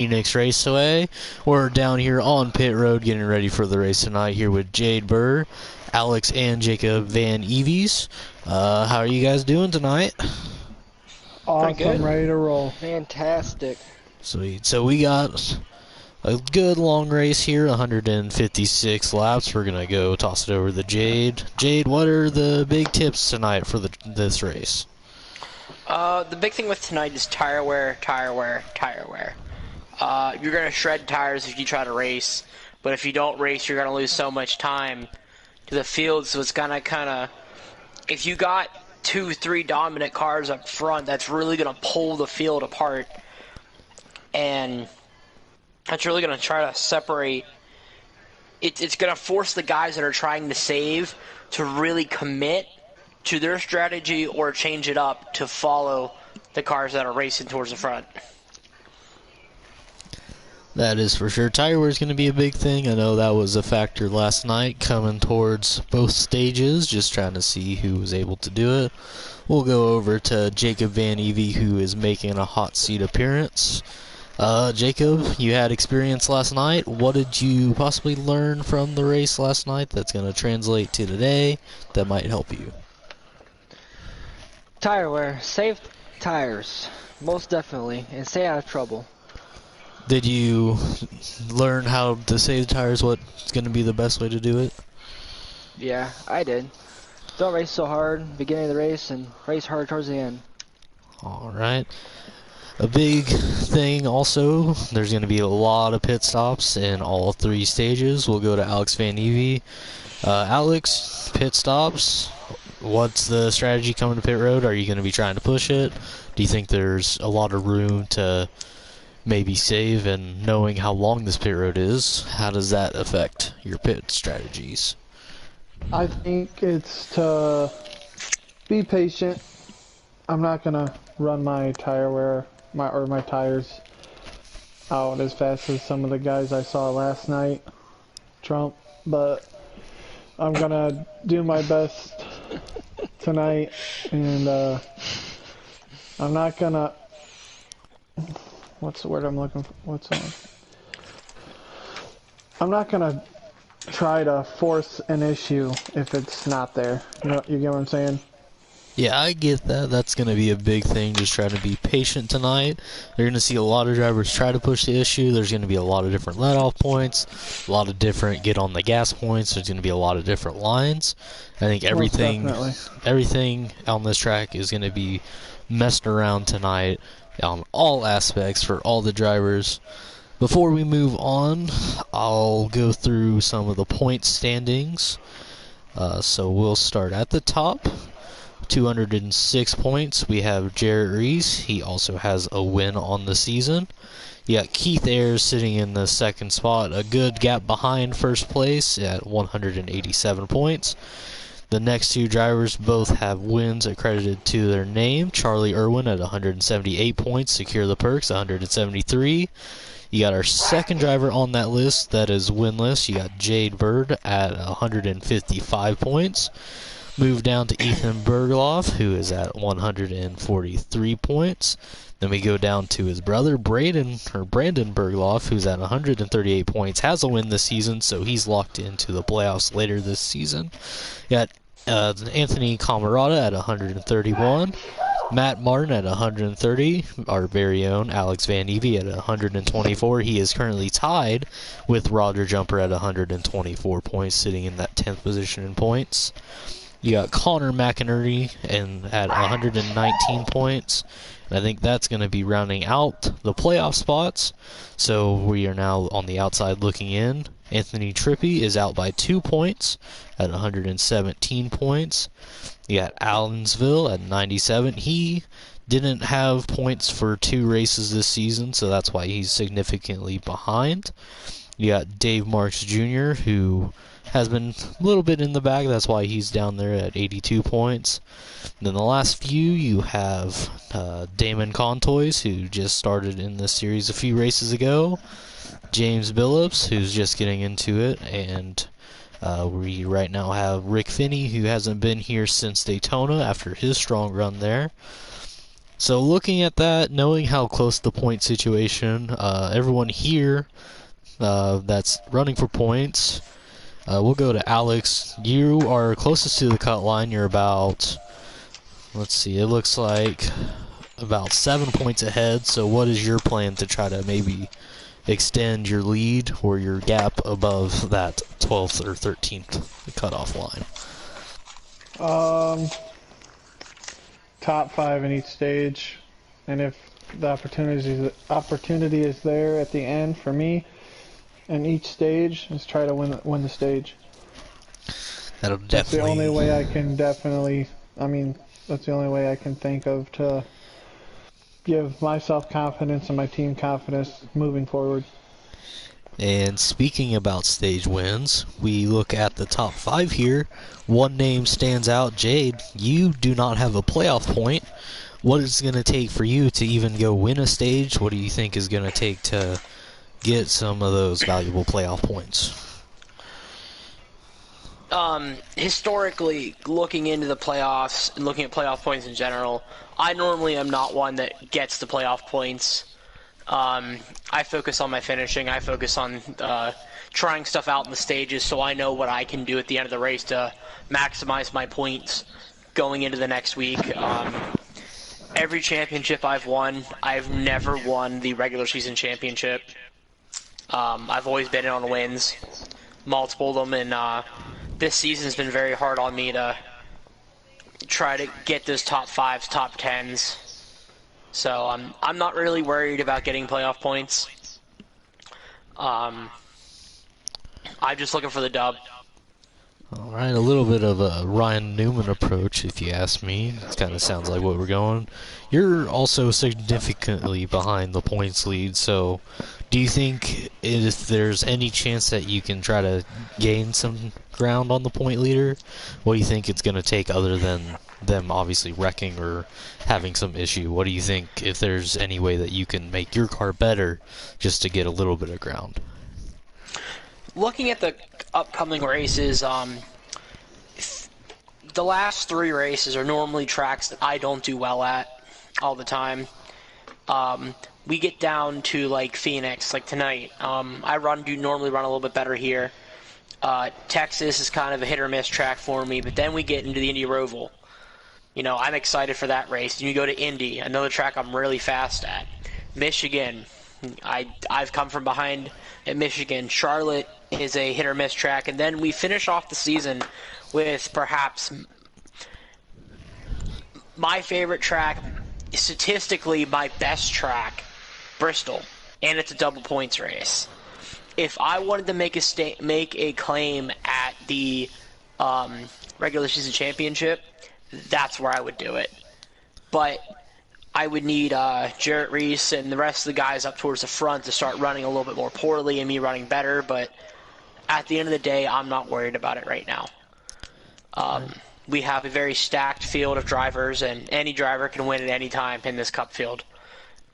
Phoenix Raceway. We're down here on pit road getting ready for the race tonight here with Jade Burr, Alex, and Jacob Van Eves. How are you guys doing tonight? Pretty good. Awesome, ready to roll. Fantastic. Sweet. So we got a good long race here, 156 laps. We're going to go toss it over to Jade. Jade, what are the big tips tonight for this race? The big thing with tonight is tire wear, tire wear, tire wear. You're going to shred tires if you try to race, but if you don't race, you're going to lose so much time to the field, so it's going to kind of, if you got 2-3 dominant cars up front, that's really going to pull the field apart, and that's really going to try to separate. It's going to force the guys that are trying to save to really commit to their strategy or change it up to follow the cars that are racing towards the front. That is for sure. Tire wear is going to be a big thing. I know that was a factor last night coming towards both stages, just trying to see who was able to do it. We'll go over to Jacob Van Evie, who is making a hot seat appearance. Jacob, you had experience last night. What did you possibly learn from the race last night that's going to translate to today that might help you? Tire wear. Save tires. Most definitely. And stay out of trouble. Did you learn how to save tires? What's going to be the best way to do it? Yeah, I did. Don't race so hard beginning of the race and race hard towards the end. Alright. A big thing also, there's going to be a lot of pit stops in all three stages. We'll go to Alex Van Evie. Alex, pit stops. What's the strategy coming to pit road? Are you going to be trying to push it? Do you think there's a lot of room to maybe save, and knowing how long this pit road is, how does that affect your pit strategies? I think it's to be patient. I'm not gonna run my tire wear my tires out as fast as some of the guys I saw last night, Trump, but I'm gonna do my best tonight, and I'm not gonna. What's the word I'm looking for? I'm not gonna try to force an issue if it's not there. You get what I'm saying? Yeah, I get that. That's going to be a big thing. Just try to be patient tonight. You're going to see a lot of drivers try to push the issue. There's going to be a lot of different let-off points, a lot of different get on the gas points. There's going to be a lot of different lines. I think everything on this track is going to be messed around tonight on all aspects for all the drivers. Before we move on, I'll go through some of the point standings. So we'll start at the top. 206 points. We have Jarrett Reese. He also has a win on the season. You got Keith Ayers sitting in the second spot, a good gap behind first place at 187 points. The next two drivers both have wins accredited to their name. Charlie Irwin at 178 points, Secure the Perks 173. You got our second driver on that list that is winless. You got Jade Bird at 155 points. Move down to Ethan Bergloff, who is at 143 points. Then we go down to his brother, Brandon Bergloff, who's at 138 points, has a win this season, so he's locked into the playoffs later this season. You got Anthony Camarada at 131. Matt Martin at 130, our very own Alex Van Evie at 124. He is currently tied with Roger Jumper at 124 points, sitting in that 10th position in points. You got Connor McInerney at 119 points. And I think that's going to be rounding out the playoff spots. So we are now on the outside looking in. Anthony Trippi is out by 2 points at 117 points. You got Allensville at 97. He didn't have points for 2 races this season, so that's why he's significantly behind. You got Dave Marks Jr., who has been a little bit in the bag. That's why he's down there at 82 points. And then the last few, you have Damon Contois, who just started in this series a few races ago. James Billups, who's just getting into it. And we right now have Rick Finney, who hasn't been here since Daytona after his strong run there. So looking at that, knowing how close the point situation, everyone here that's running for points, we'll go to Alex. You are closest to the cut line. You're about, let's see, it looks like about 7 points ahead. So what is your plan to try to maybe extend your lead or your gap above that 12th or 13th cutoff line? Top 5 in each stage, and if the opportunity is there at the end for me in each stage, is try to win the stage. That'll That's the definitely. only way I can definitely. I mean, that's the only way I can think of to give myself confidence and my team confidence moving forward. And speaking about stage wins, we look at the top 5 here. One name stands out, Jade. You do not have a playoff point. What is it going to take for you to even go win a stage? What do you think is going to take to get some of those valuable playoff points? Historically, looking into the playoffs and looking at playoff points in general, I normally am not one that gets the playoff points. I focus on my finishing. I focus on trying stuff out in the stages so I know what I can do at the end of the race to maximize my points going into the next week. Every championship I've won, I've never won the regular season championship. I've always been in on wins, multiple of them, and this season's been very hard on me to try to get those top 5s, top 10s. So I'm not really worried about getting playoff points. I'm just looking for the dub. Alright, a little bit of a Ryan Newman approach, if you ask me. It kind of sounds like what we're going. You're also significantly behind the points lead, so do you think if there's any chance that you can try to gain some ground on the point leader? What do you think it's going to take other than them obviously wrecking or having some issue? What do you think if there's any way that you can make your car better just to get a little bit of ground? Looking at the upcoming races, the last 3 races are normally tracks that I don't do well at all the time. We get down to like Phoenix, like tonight. I normally run a little bit better here. Texas is kind of a hit or miss track for me, but then we get into the Indy Roval. You know, I'm excited for that race. And you go to Indy, another track I'm really fast at. Michigan, I've come from behind at Michigan. Charlotte is a hit or miss track, and then we finish off the season with perhaps my favorite track, statistically my best track, Bristol, and it's a double points race. If I wanted to make a claim at the regular season championship, that's where I would do it. But I would need Jarrett Reese and the rest of the guys up towards the front to start running a little bit more poorly and me running better, but at the end of the day, I'm not worried about it right now. We have a very stacked field of drivers, and any driver can win at any time in this Cup field.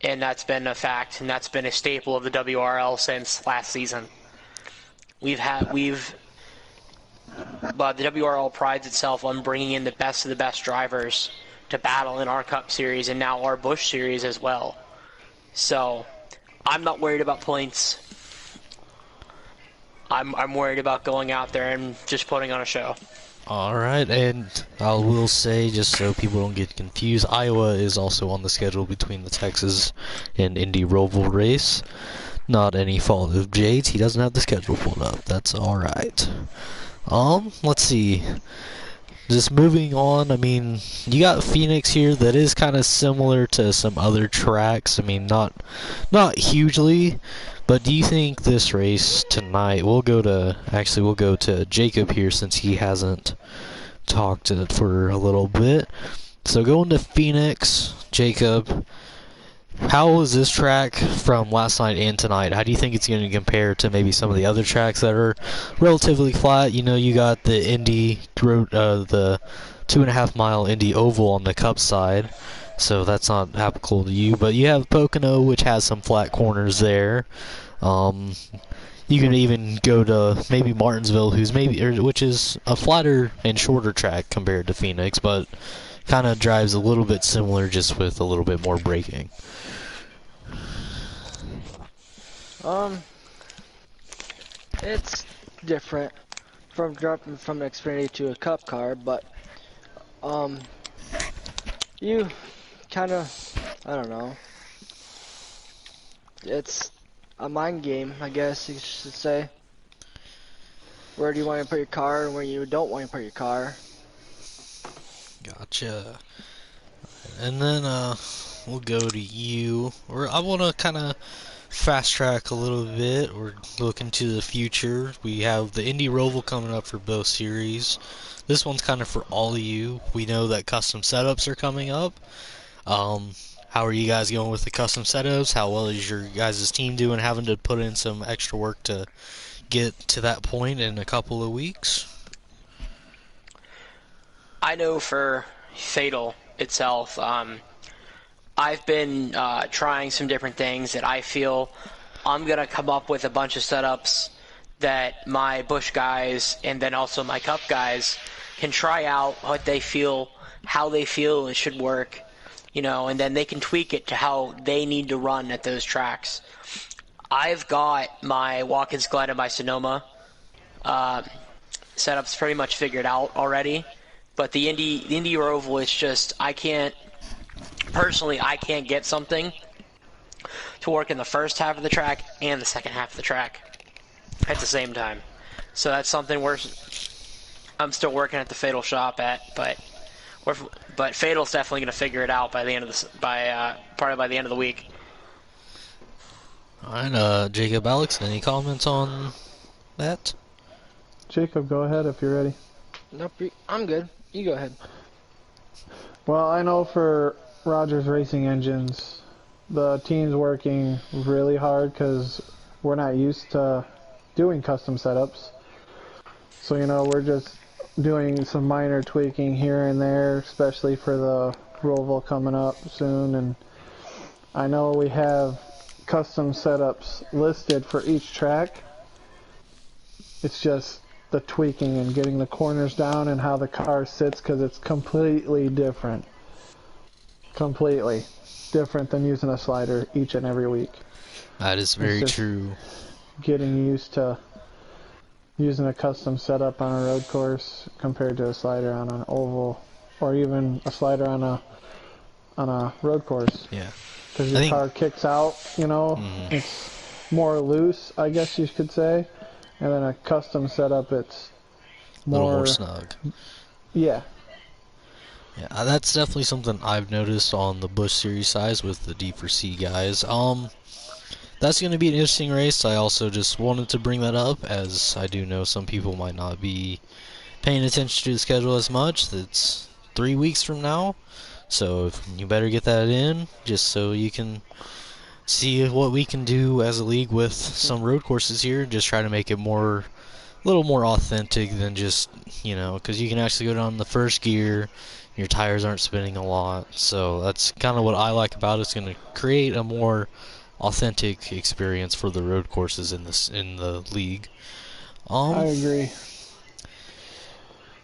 And that's been a fact, and that's been a staple of the WRL since last season. The WRL prides itself on bringing in the best of the best drivers to battle in our Cup Series and now our Busch Series as well. So, I'm not worried about points. I'm worried about going out there and just putting on a show. Alright, and I will say, just so people don't get confused, Iowa is also on the schedule between the Texas and Indy Roval race. Not any fault of Jade's, he doesn't have the schedule pulled up. That's alright. Let's see. Just moving on, I mean, you got Phoenix here that is kind of similar to some other tracks. I mean, not hugely, but do you think this race tonight, we'll go to Jacob here since he hasn't talked for a little bit. So going to Phoenix, Jacob, how was this track from last night and tonight? How do you think it's going to compare to maybe some of the other tracks that are relatively flat? You know, you got the Indy road, the 2.5 mile Indy Oval on the Cup side, so that's not applicable to you. But you have Pocono, which has some flat corners there. You can even go to maybe Martinsville, which is a flatter and shorter track compared to Phoenix, but kind of drives a little bit similar, just with a little bit more braking. It's different from dropping from an Xfinity to a Cup car, but you kind of, I don't know. It's a mind game, I guess you should say. Where do you want to put your car and where you don't want to put your car. Gotcha. And then we'll go to you. Or I want to kind of fast track a little bit or look into the future. We have the Indy Roval coming up for both series. This one's kind of for all of you. We know that custom setups are coming up. How are you guys going with the custom setups? How well is your guys' team doing, having to put in some extra work to get to that point in a couple of weeks? I know for Fatal itself, I've been trying some different things that I feel I'm going to come up with a bunch of setups that my Bush guys and then also my Cup guys can try out what they feel, how they feel it should work, you know, and then they can tweak it to how they need to run at those tracks. I've got my Watkins Glen and my Sonoma setups pretty much figured out already, but the Indy Roval is just, I can't get something to work in the first half of the track and the second half of the track at the same time. So that's something I'm still working at the Fatal shop at, but Fatal's definitely going to figure it out by the end of probably by the end of the week. Alright, Jacob, Alex, any comments on that? Jacob, go ahead if you're ready. Nope, I'm good. You go ahead. Well, I know for Rogers Racing Engines, the team's working really hard because we're not used to doing custom setups. So, you know, we're just doing some minor tweaking here and there, especially for the Roval coming up soon. And I know we have custom setups listed for each track. It's just the tweaking and getting the corners down and how the car sits, because it's completely different. Completely different than using a slider each and every week. That is very true. Getting used to using a custom setup on a road course compared to a slider on an oval, or even a slider on a road course. Yeah. Because your car kicks out, you know, it's more loose, I guess you could say. And then a custom setup, it's a little more snug. Yeah. Yeah, that's definitely something I've noticed on the Busch Series size with the D4C guys. That's going to be an interesting race. I also just wanted to bring that up, as I do know some people might not be paying attention to the schedule as much. It's 3 weeks from now, so you better get that in, just so you can see what we can do as a league with some road courses here. Just try to make it a little more authentic than just, you know, because you can actually go down the first gear, your tires aren't spinning a lot. So that's kind of what I like about it. It's going to create a more authentic experience for the road courses in the league. I agree.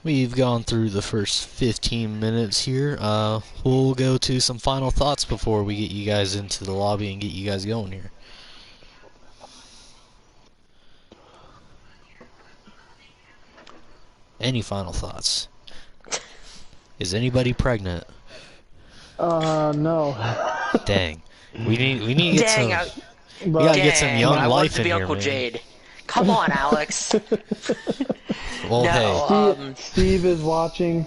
We've gone through the first 15 minutes here. We'll go to some final thoughts before we get you guys into the lobby and get you guys going here. Any final thoughts? Is anybody pregnant? No. Dang. We need to get Dang, we gotta get some young I life want to in be here, Uncle man. Jade. Come on, Alex. Well, hey. Steve is watching.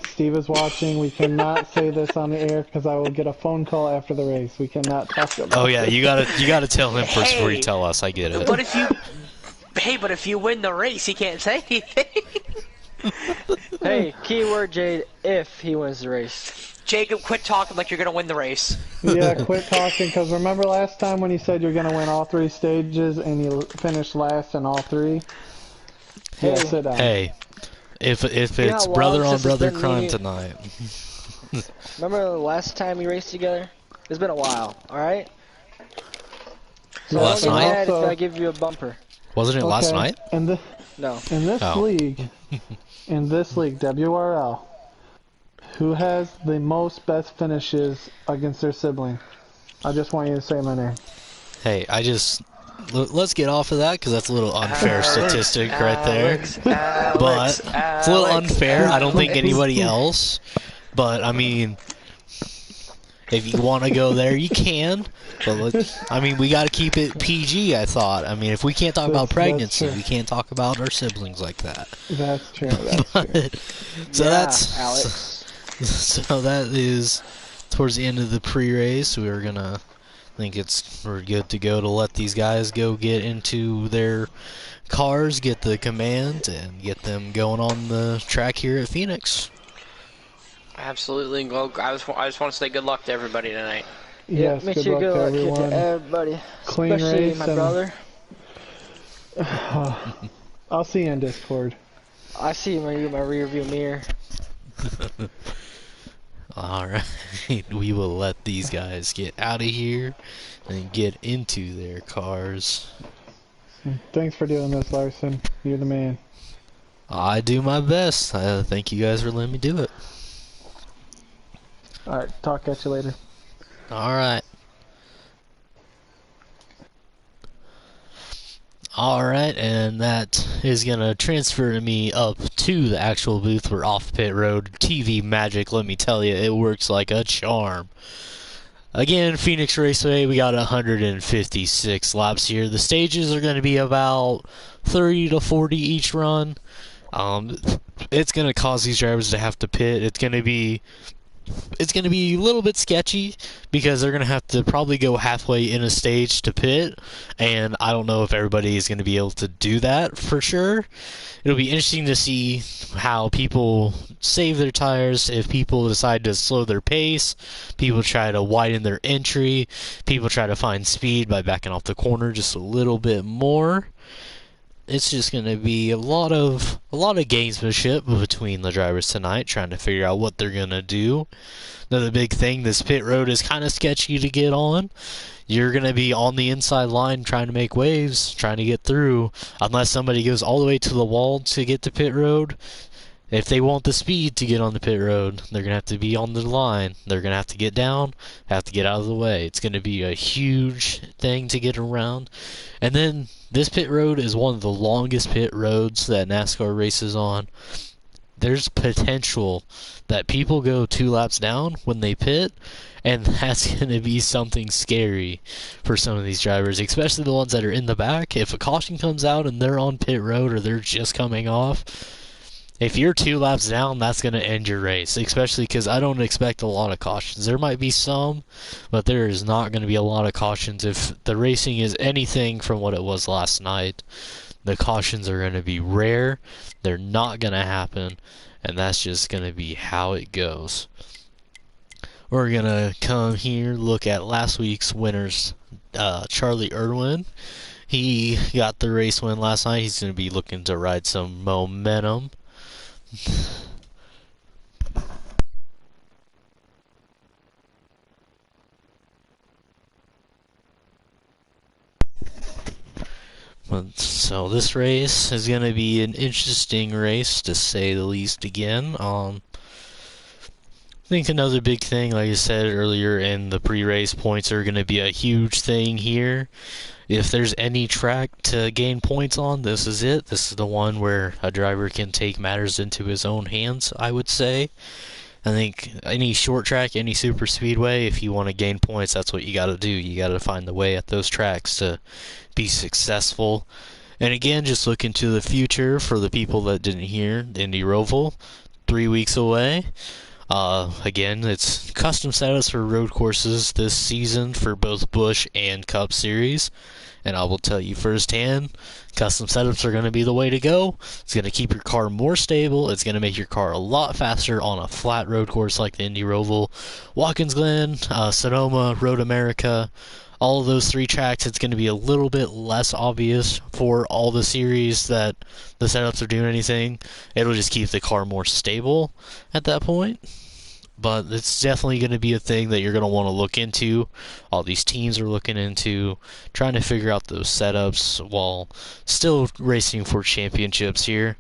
We cannot say this on the air because I will get a phone call after the race. We cannot talk about Oh yeah, this. you gotta tell him first before you tell us. I get it. But if you win the race, he can't say anything. Hey, keyword Jade, if he wins the race. Jacob, quit talking like you're gonna win the race. Yeah, quit talking, because remember last time when you said you're going to win all 3 stages and you finished last in all 3? Hey. Yeah, sit down. Hey, if You know it's how brother long on since it's brother been crime me- tonight. Remember the last time we raced together? It's been a while, alright? So Last don't get night? mad if Also- I give you a bumper. Wasn't it last Okay, night? No. In this Oh. league, WRL, Who has the most best finishes against their sibling? I just want you to say my name. Hey, let's get off of that because that's a little unfair statistic right there. But it's a little unfair. I don't think anybody else. But I mean, if you want to go there, you can. But I mean, we got to keep it PG. I thought. I mean, if we can't talk about pregnancy, we can't talk about our siblings like that. That's true. That's true. So Yeah, that's Alex. So that is towards the end of the pre-race. We're gonna. We're good to go to let these guys go get into their cars, get the command, and get them going on the track here at Phoenix. Absolutely. Well, I just want to say good luck to everybody tonight. Yes, Make good sure luck good to luck everyone. to everybody. Clean Especially race my and- brother. I'll see you in Discord. I see him in my rear view mirror. Alright, we will let these guys get out of here and get into their cars. Thanks for doing this, Larson. You're the man. I do my best. Thank you guys for letting me do it. Alright, talk at you later. Alright. Alright, and that is going to transfer me up to the actual booth. We're off pit road. TV magic, let me tell you, it works like a charm. Again, Phoenix Raceway, we got 156 laps here. The stages are going to be about 30 to 40 each run. It's going to cause these drivers to have to pit. It's going to be a little bit sketchy because they're going to have to probably go halfway in a stage to pit, and I don't know if everybody is going to be able to do that for sure. It'll be interesting to see how people save their tires, if people decide to slow their pace, people try to widen their entry, people try to find speed by backing off the corner just a little bit more. It's just going to be a lot of gamesmanship between the drivers tonight, trying to figure out what they're going to do. Another big thing, this pit road is kind of sketchy to get on. You're going to be on the inside line trying to make waves, trying to get through, unless somebody goes all the way to the wall to get to pit road. If they want the speed to get on the pit road, they're going to have to be on the line. They're going to have to get down, have to get out of the way. It's going to be a huge thing to get around. And then this pit road is one of the longest pit roads that NASCAR races on. There's potential that people go 2 laps down when they pit, and that's going to be something scary for some of these drivers, especially the ones that are in the back. If a caution comes out and they're on pit road or they're just coming off, if you're 2 laps down, that's going to end your race, especially because I don't expect a lot of cautions. There might be some, but there is not going to be a lot of cautions. If the racing is anything from what it was last night, the cautions are going to be rare. They're not going to happen, and that's just going to be how it goes. We're going to come here, look at last week's winners, Charlie Irwin. He got the race win last night. He's going to be looking to ride some momentum. So this race is going to be an interesting race, to say the least. Again, I think another big thing, like I said earlier in the pre-race, points are going to be a huge thing here. If there's any track to gain points on, this is it. This is the one where a driver can take matters into his own hands, I would say. I think any short track, any super speedway, if you want to gain points, that's what you got to do. You got to find the way at those tracks to be successful. And again, just look into the future for the people that didn't hear, the Indy Roval, 3 weeks away. Again, it's custom setups for road courses this season for both Busch and Cup Series. And I will tell you firsthand, custom setups are going to be the way to go. It's going to keep your car more stable. It's going to make your car a lot faster on a flat road course like the Indy Roval, Watkins Glen, Sonoma, Road America. All of those 3 tracks, it's going to be a little bit less obvious for all the series that the setups are doing anything. It'll just keep the car more stable at that point. But it's definitely going to be a thing that you're going to want to look into. All these teams are looking into, trying to figure out those setups while still racing for championships here.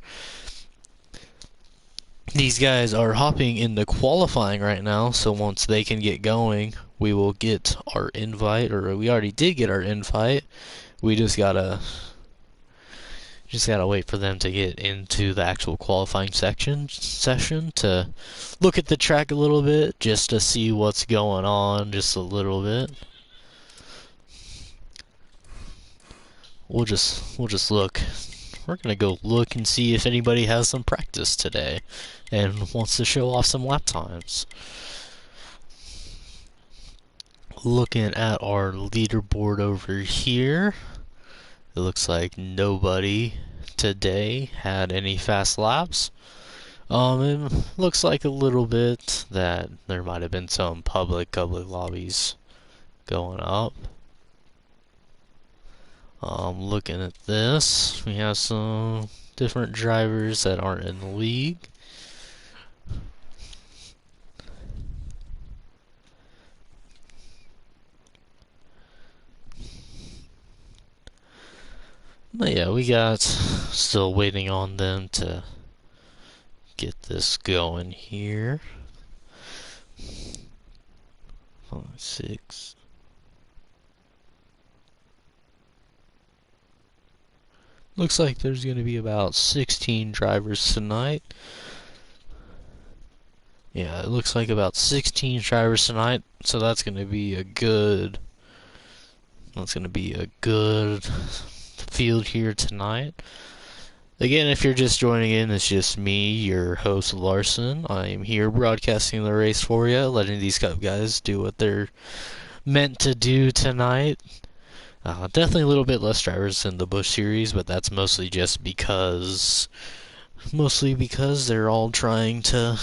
these guys are hopping into qualifying right now, so once they can get going, we will get our invite, or we already did get our invite. We just gotta wait for them to get into the actual qualifying session to look at the track a little bit, just to see what's going on, just a little bit. We'll just look. We're gonna go look and see if anybody has some practice today and wants to show off some lap times. Looking at our leaderboard over here, it looks like nobody today had any fast laps. It looks like a little bit that there might have been some public lobbies going up. Looking at this, we have some different drivers that aren't in the league. But yeah, we got still waiting on them to get this going here. 5, 6. Looks like there's going to be about 16 drivers tonight. Yeah, it looks like about 16 drivers tonight, so that's going to be a good field here tonight. Again, if you're just joining in, it's just me, your host Larson. I am here broadcasting the race for you, letting these guys do what they're meant to do tonight. Definitely a little bit less drivers than the Busch Series, but that's mostly because they're all trying to,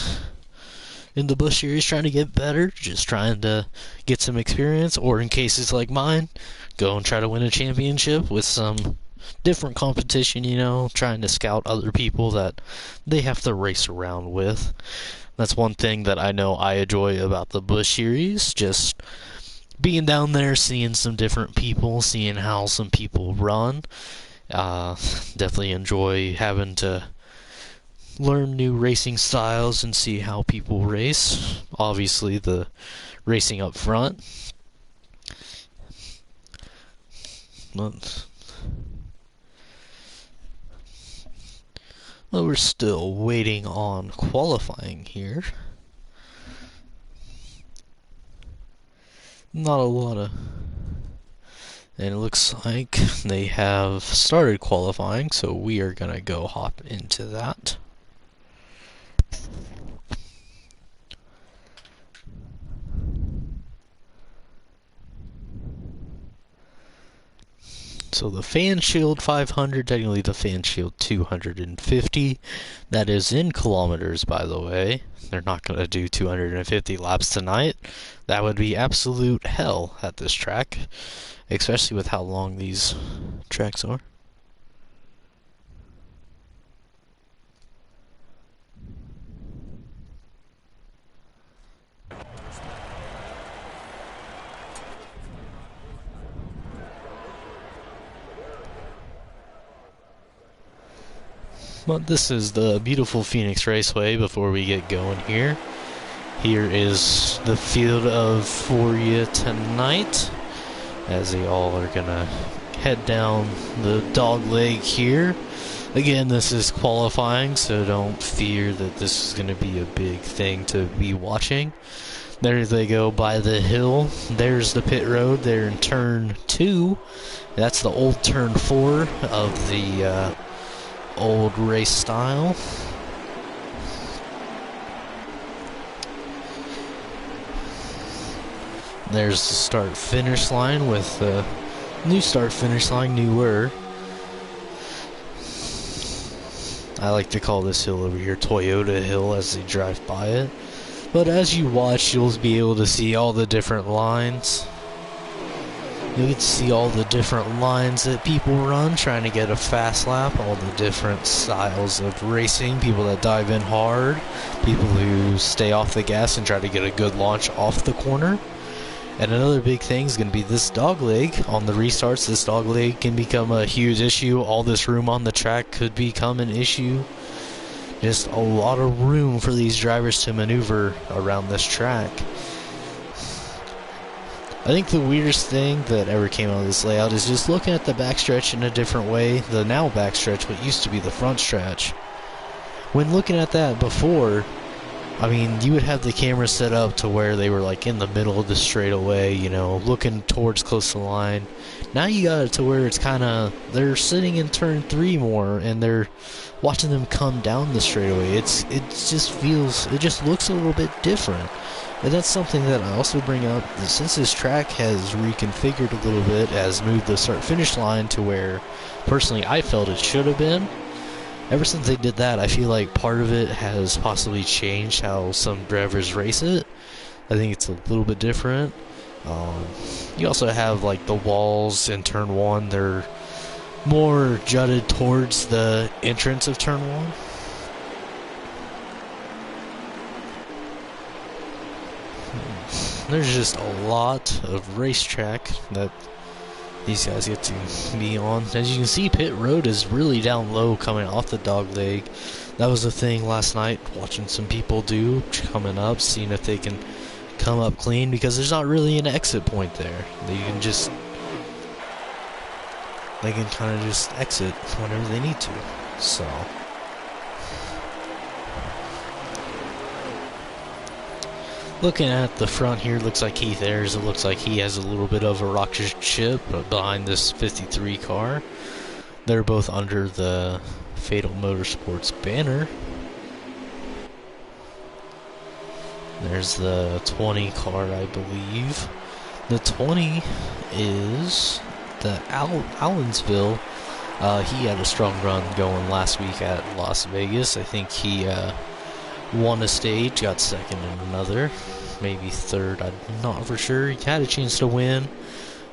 in the Busch Series, trying to get better, just trying to get some experience, or in cases like mine, go and try to win a championship with some different competition, trying to scout other people that they have to race around with. That's one thing that I know I enjoy about the Busch Series, just being down there, seeing some different people, seeing how some people run. Definitely enjoy having to learn new racing styles and see how people race. Obviously, the racing up front. But we're still waiting on qualifying here. Not a lot of... And it looks like they have started qualifying, so we are going to go hop into that. So the Fan Shield 500, technically the Fan Shield 250, that is in kilometers, by the way. They're not going to do 250 laps tonight. That would be absolute hell at this track, especially with how long these tracks are. But this is the beautiful Phoenix Raceway before we get going here. Here is the field for you tonight, as they all are gonna head down the dog leg here. Again, this is qualifying, so don't fear that this is gonna be a big thing to be watching. There they go by the hill. There's the pit road there in turn 2. That's the old turn 4 of the old race style. There's the start finish line with the new start finish line, newer. I like to call this hill over here Toyota Hill as they drive by it. But as you watch, you'll be able to see all the different lines. You can see all the different lines that people run trying to get a fast lap, all the different styles of racing, people that dive in hard, people who stay off the gas and try to get a good launch off the corner. And another big thing is going to be this dogleg. On the restarts, this dogleg can become a huge issue. All this room on the track could become an issue Just a lot of room for these drivers to maneuver around this track. I think the weirdest thing that ever came out of this layout is just looking at the backstretch in a different way. The now backstretch, what used to be the front stretch. When looking at that before, I mean, you would have the camera set up to where they were like in the middle of the straightaway, you know, looking towards close to the line. Now you got it to where it's kind of, they're sitting in turn 3 more, and they're watching them come down the straightaway. It just looks a little bit different. And that's something that I also bring up, that since this track has reconfigured a little bit, has moved the start-finish line to where, personally, I felt it should have been. Ever since they did that, I feel like part of it has possibly changed how some drivers race it. I think it's a little bit different. You also have like the walls in turn 1, they're more jutted towards the entrance of turn 1. There's just a lot of racetrack that these guys get to be on. As you can see, pit road is really down low coming off the dog leg. That was a thing last night, watching some people do, coming up, seeing if they can come up clean, because there's not really an exit point there. They can kind of just exit whenever they need to. So looking at the front here, looks like Keith Ayers, it looks like he has a little bit of a rocket ship behind this 53 car. They're both under the Fatal Motorsports banner. There's the 20 car, I believe. The 20 is the Allensville. He had a strong run going last week at Las Vegas. I think he won a stage, got second in another, maybe third, I'm not for sure. He had a chance to win,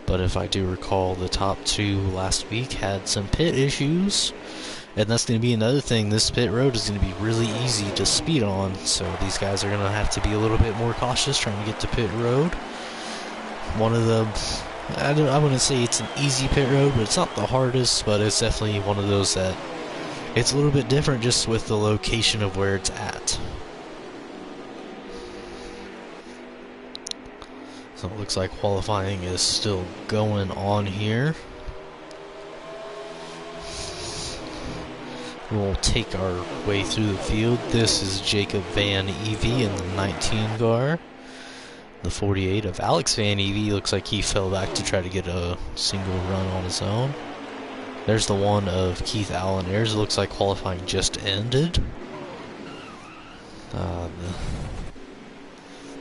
but if I do recall, the top 2 last week had some pit issues, and that's going to be another thing. This pit road is going to be really easy to speed on, so these guys are going to have to be a little bit more cautious trying to get to pit road. One of the, I wouldn't say it's an easy pit road, but it's not the hardest, but it's definitely one of those that it's a little bit different just with the location of where it's at. So it looks like qualifying is still going on here. We'll take our way through the field. This is Jacob Van Evie in the 19 car. The 48 of Alex Van Evie looks like he fell back to try to get a single run on his own. There's the one of Keith Allen Ayers. It looks like qualifying just ended.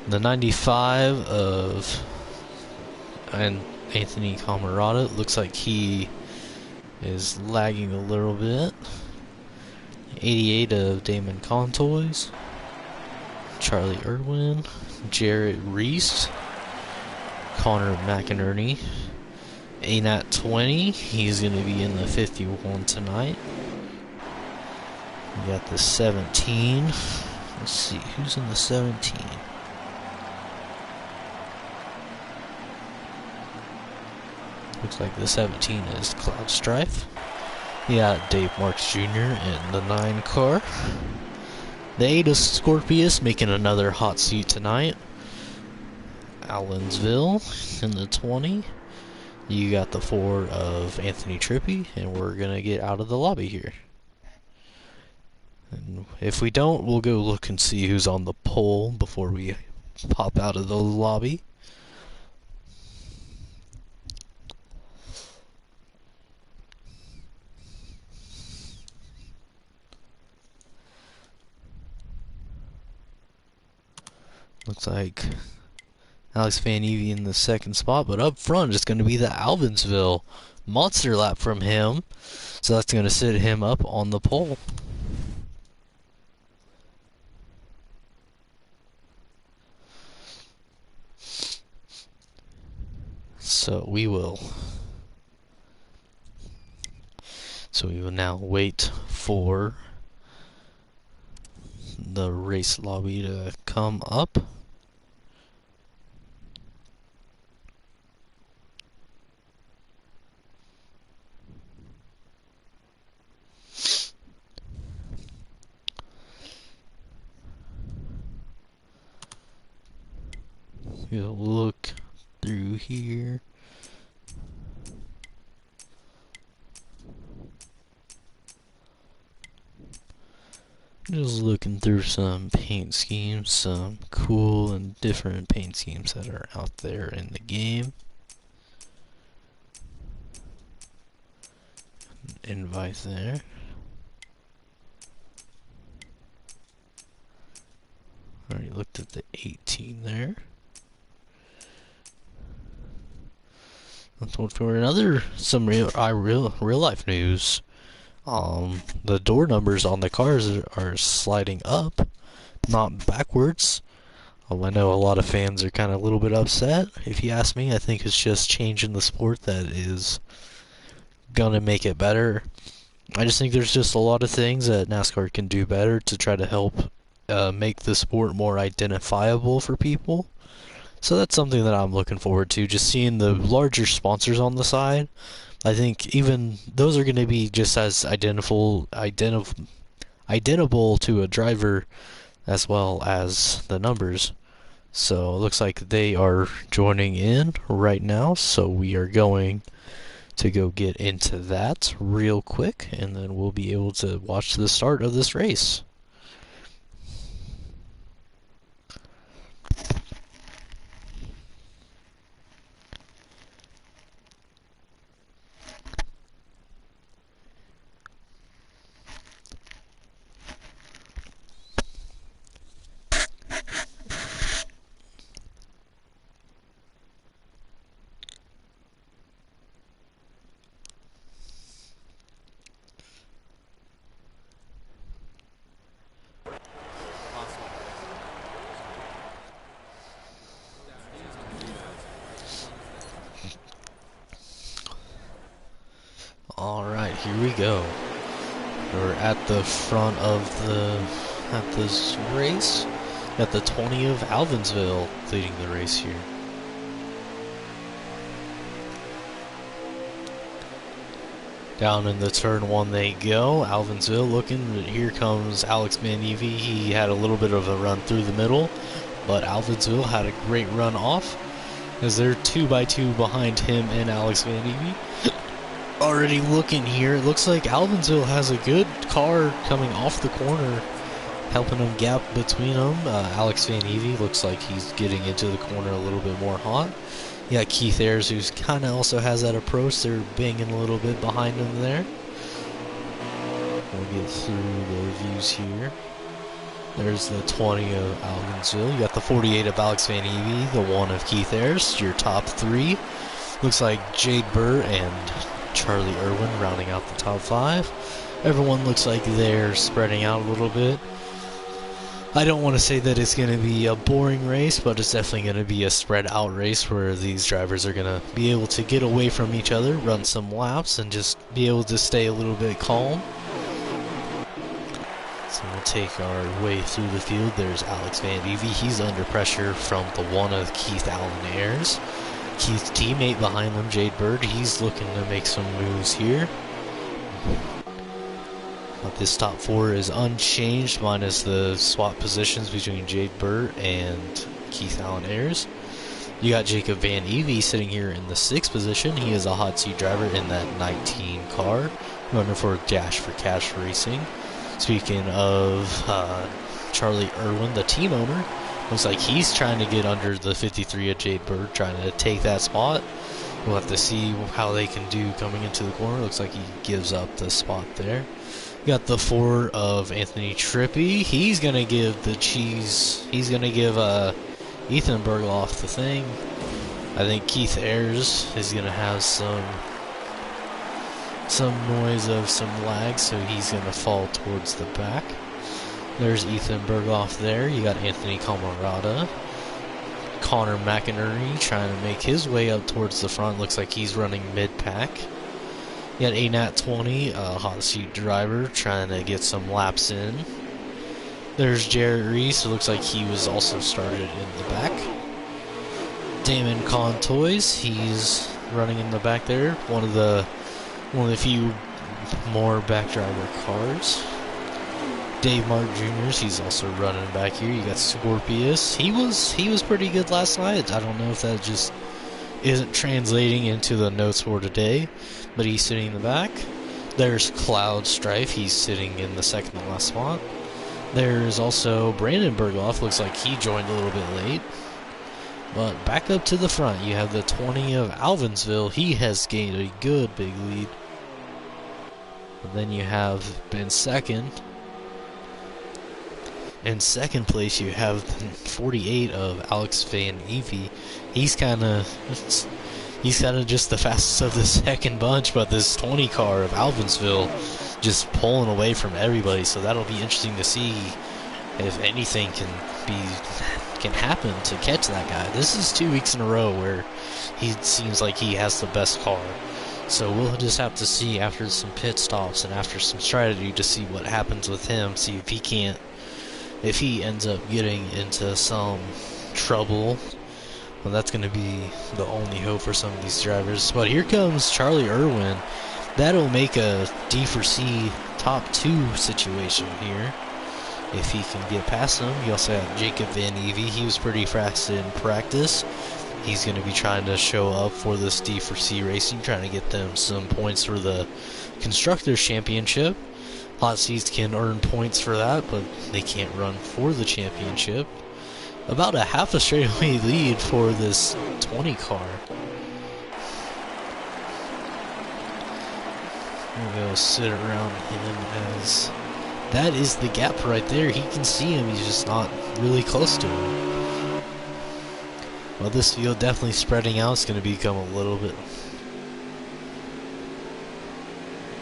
The 95 of Anthony Camarada, looks like he is lagging a little bit. 88 of Damon Contoys. Charlie Irwin. Jarrett Reese. Connor McInerney. ANAT 20, he's going to be in the 51 tonight. We got the 17. Let's see, who's in the 17? Looks like the 17 is Cloud Strife. Yeah, Dave Marks Jr. in the 9 car. The 8 is Scorpius making another hot seat tonight. Allensville in the 20. You got the 4 of Anthony Trippi, and we're going to get out of the lobby here. And if we don't, we'll go look and see who's on the pole before we pop out of the lobby. Looks like Alex Van Evie in the 2nd spot, but up front is going to be the Alvinsville monster lap from him. So that's going to sit him up on the pole. So we will now wait for the race lobby to come up. We'll look through here. Just looking through some paint schemes, some cool and different paint schemes that are out there in the game. Invite there. Already looked at the 18 there. Let's go for another real life news. The door numbers on the cars are sliding up, not backwards. I know a lot of fans are kind of a little bit upset. If you ask me, I think it's just changing the sport that is gonna make it better. I just think there's just a lot of things that NASCAR can do better to try to help make the sport more identifiable for people. So that's something that I'm looking forward to, just seeing the larger sponsors on the side. I think even those are going to be just as identifiable to a driver as well as the numbers. So it looks like they are joining in right now, so we are going to go get into that real quick, and then we'll be able to watch the start of this race. Alright, here we go. We're at the front of this race. Got the 20 of Alvinsville leading the race here. Down in the turn one they go. Alvinsville looking. Here comes Alex Van Evie. He had a little bit of a run through the middle, but Alvinsville had a great run off as they're 2x2 behind him and Alex Van Evie. Already looking here, it looks like Alvinsville has a good car coming off the corner, helping him gap between them. Alex Van Evie looks like he's getting into the corner a little bit more hot. You got Keith Ayers, who's kind of also has that approach. They're banging a little bit behind him there. We'll get through the views here. There's the 20 of Alvinsville. You got the 48 of Alex Van Evie, the 1 of Keith Ayers. Your top 3. Looks like Jade Burr and Charlie Irwin rounding out the top 5. Everyone looks like they're spreading out a little bit. I don't want to say that it's going to be a boring race, but it's definitely going to be a spread out race where these drivers are going to be able to get away from each other, run some laps, and just be able to stay a little bit calm. So we'll take our way through the field. There's Alex Van Evie. He's under pressure from the 1 of Keith Allen Ayers. Keith's teammate behind him, Jade Bird, he's looking to make some moves here. But this top 4 is unchanged, minus the swap positions between Jade Bird and Keith Allen Ayers. You got Jacob Van Evie sitting here in the 6th position. He is a hot seat driver in that 19 car, running for Dash for Cash Racing. Speaking of Charlie Irwin, the team owner, looks like he's trying to get under the 53 of Jade Bird, trying to take that spot. We'll have to see how they can do coming into the corner. Looks like he gives up the spot there. Got the 4 of Anthony Trippi. He's going to give the cheese. He's going to give Ethan Bergloff the thing. I think Keith Ayers is going to have some noise of some lag, so he's going to fall towards the back. There's Ethan Bergloff there. You got Anthony Camarada. Connor McInerney trying to make his way up towards the front. Looks like he's running mid-pack. You got ANAT 20, a hot seat driver, trying to get some laps in. There's Jarrett Reese. It looks like he was also started in the back. Damon Contois, he's running in the back there. One of the few more back driver cars. Dave Mark Jr.'s, he's also running back here. You got Scorpius. He was pretty good last night. I don't know if that just isn't translating into the notes for today, but he's sitting in the back. There's Cloud Strife. He's sitting in the second to last spot. There's also Brandon Berghoff. Looks like he joined a little bit late. But back up to the front, you have the 20 of Alvinsville. He has gained a good big lead. But then you have in second. In second place, you have 48 of Alex Van Evie. He's kind of just the fastest of the second bunch, but this 20 car of Alvinsville just pulling away from everybody. So that'll be interesting to see if anything can happen to catch that guy. This is 2 weeks in a row where he seems like he has the best car. So we'll just have to see after some pit stops and after some strategy to see what happens with him. See if he ends up getting into some trouble. Well, that's going to be the only hope for some of these drivers. But here comes Charlie Irwin. That'll make a D for C top 2 situation here, if he can get past him. You also have Jacob Van Evie. He was pretty fast in practice. He's going to be trying to show up for this D for C racing, trying to get them some points for the Constructors Championship. Hot Seats can earn points for that, but they can't run for the championship. About a half a straightaway lead for this 20 car. We'll go sit around him as that is the gap right there. He can see him, he's just not really close to him. Well, this field definitely spreading out. It's going to become a little bit.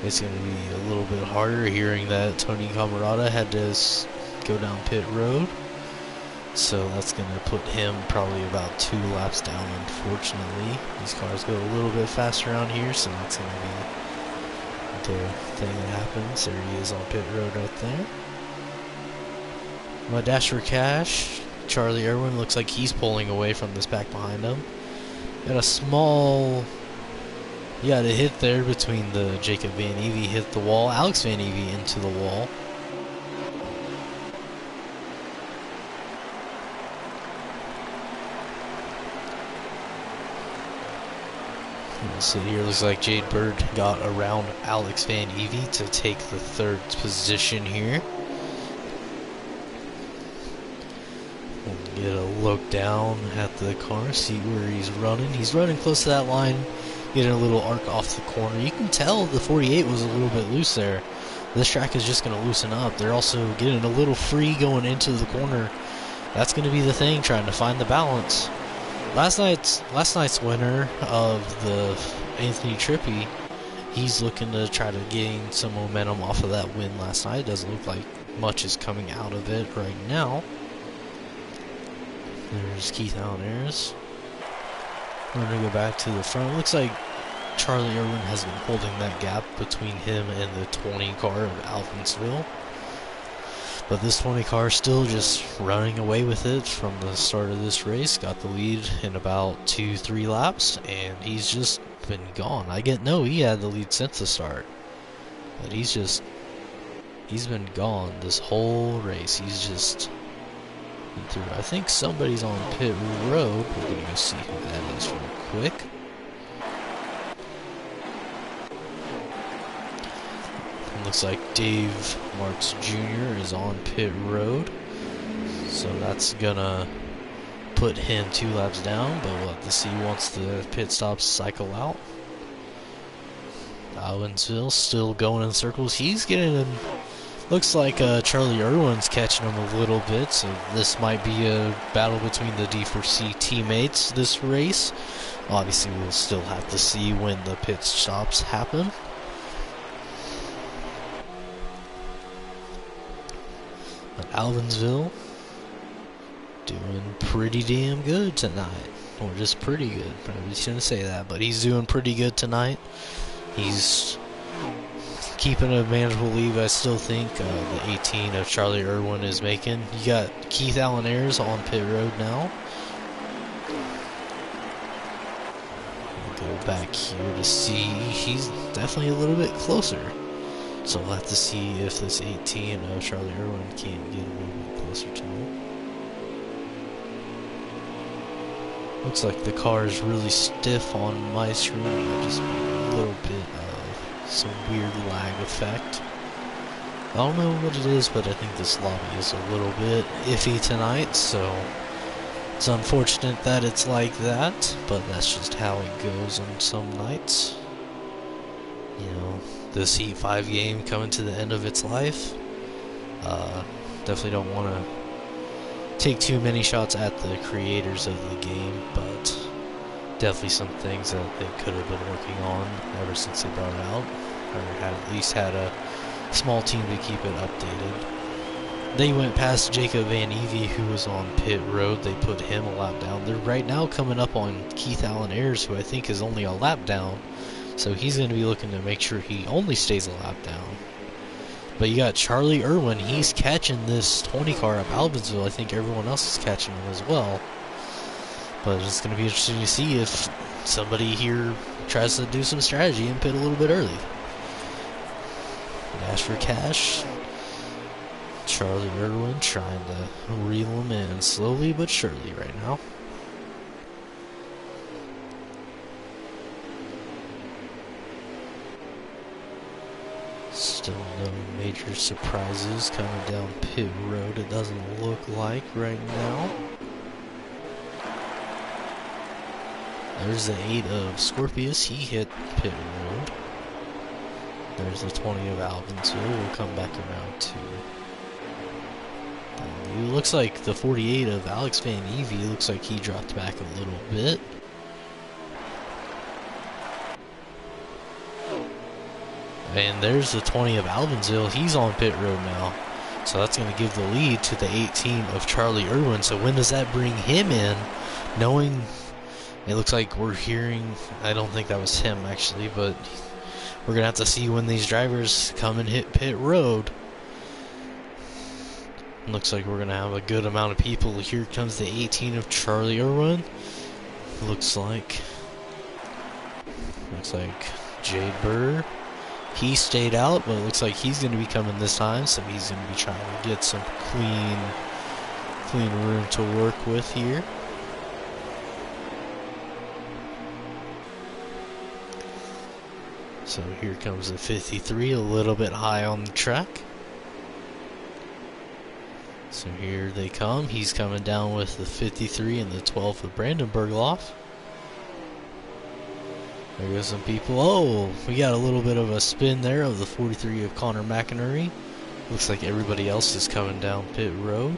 It's going to be a little bit harder, hearing that Tony Camarada had to go down pit road. So that's going to put him probably about 2 laps down, unfortunately. These cars go a little bit faster around here, so that's going to be the thing that happens. There he is on pit road right there. My Dash for Cash, Charlie Irwin looks like he's pulling away from this back behind him. Got a small... Yeah, the hit there between the Jacob Van Evie hit the wall. Alex Van Evie into the wall. So here looks like Jade Bird got around Alex Van Evie to take the 3rd position here. We'll get a look down at the car, see where he's running. He's running close to that line, getting a little arc off the corner. You can tell the 48 was a little bit loose there. This track is just going to loosen up. They're also getting a little free going into the corner. That's going to be the thing, trying to find the balance. Last night's winner of the Anthony Trippi, he's looking to try to gain some momentum off of that win last night. Doesn't look like much is coming out of it right now. There's Keith Allen Ayers. We're going to go back to the front. Looks like Charlie Irwin has been holding that gap between him and the 20 car of Alvinsville. But this 20 car still just running away with it from the start of this race. Got the lead in about 2-3 laps, and he's just been gone. He had the lead since the start. But he's been gone this whole race. He's just been through. I think somebody's on pit road. We're going to go see who that is real quick. Looks like Dave Marks Jr. is on pit road, so that's gonna put him 2 laps down, but we'll have to see once the pit stops cycle out. Alvinsville still going in circles. He's getting in. Looks like Charlie Irwin's catching him a little bit, so this might be a battle between the D4C teammates this race. Obviously, we'll still have to see when the pit stops happen. But Alvinsville doing pretty damn good tonight. Or just pretty good. Probably shouldn't say that, but he's doing pretty good tonight. He's keeping a manageable lead. I still think the 18 of Charlie Irwin is making. You got Keith Allen Ayers on pit road now. We'll go back here to see. He's definitely a little bit closer. So we'll have to see if this 18 of Charlie Irwin can't get a little bit closer to him. Looks like the car is really stiff on my screen. Might just be a little bit of some weird lag effect. I don't know what it is, but I think this lobby is a little bit iffy tonight, so it's unfortunate that it's like that, but that's just how it goes on some nights. You know, this Heat 5 game coming to the end of its life. Definitely don't want to take too many shots at the creators of the game, but definitely some things that they could have been working on ever since they brought it out, or had at least had a small team to keep it updated. They went past Jacob Van Evie, who was on pit road. They put him a lap down. They're right now coming up on Keith Allen Ayers, who I think is only a lap down, so he's going to be looking to make sure he only stays a lap down. But you got Charlie Irwin. He's catching this 20 car up Albinsville. I think everyone else is catching him as well. But it's going to be interesting to see if somebody here tries to do some strategy and pit a little bit early. Dash for cash. Charlie Irwin trying to reel him in slowly but surely right now. Still no major surprises coming down pit road, it doesn't look like right now. There's the 8 of Scorpius, he hit pit road. There's the 20 of Albinsville, we'll come back around to. It looks like the 48 of Alex Van Evie, looks like he dropped back a little bit. And there's the 20 of Albinsville. He's on pit road now. So that's going to give the lead to the 18 of Charlie Irwin. So when does that bring him in? Knowing it looks like we're hearing, I don't think that was him actually, but we're going to have to see when these drivers come and hit pit road. Looks like we're going to have a good amount of people. Here comes the 18 of Charlie Irwin. Looks like Jade Burr. He stayed out, but it looks like he's going to be coming this time, so he's going to be trying to get some clean room to work with here. So here comes the 53, a little bit high on the track. So here they come. He's coming down with the 53 and the 12 of Brandon Bergloff. There goes some people. Oh, we got a little bit of a spin there of the 43 of Connor McInerney. Looks like everybody else is coming down pit road.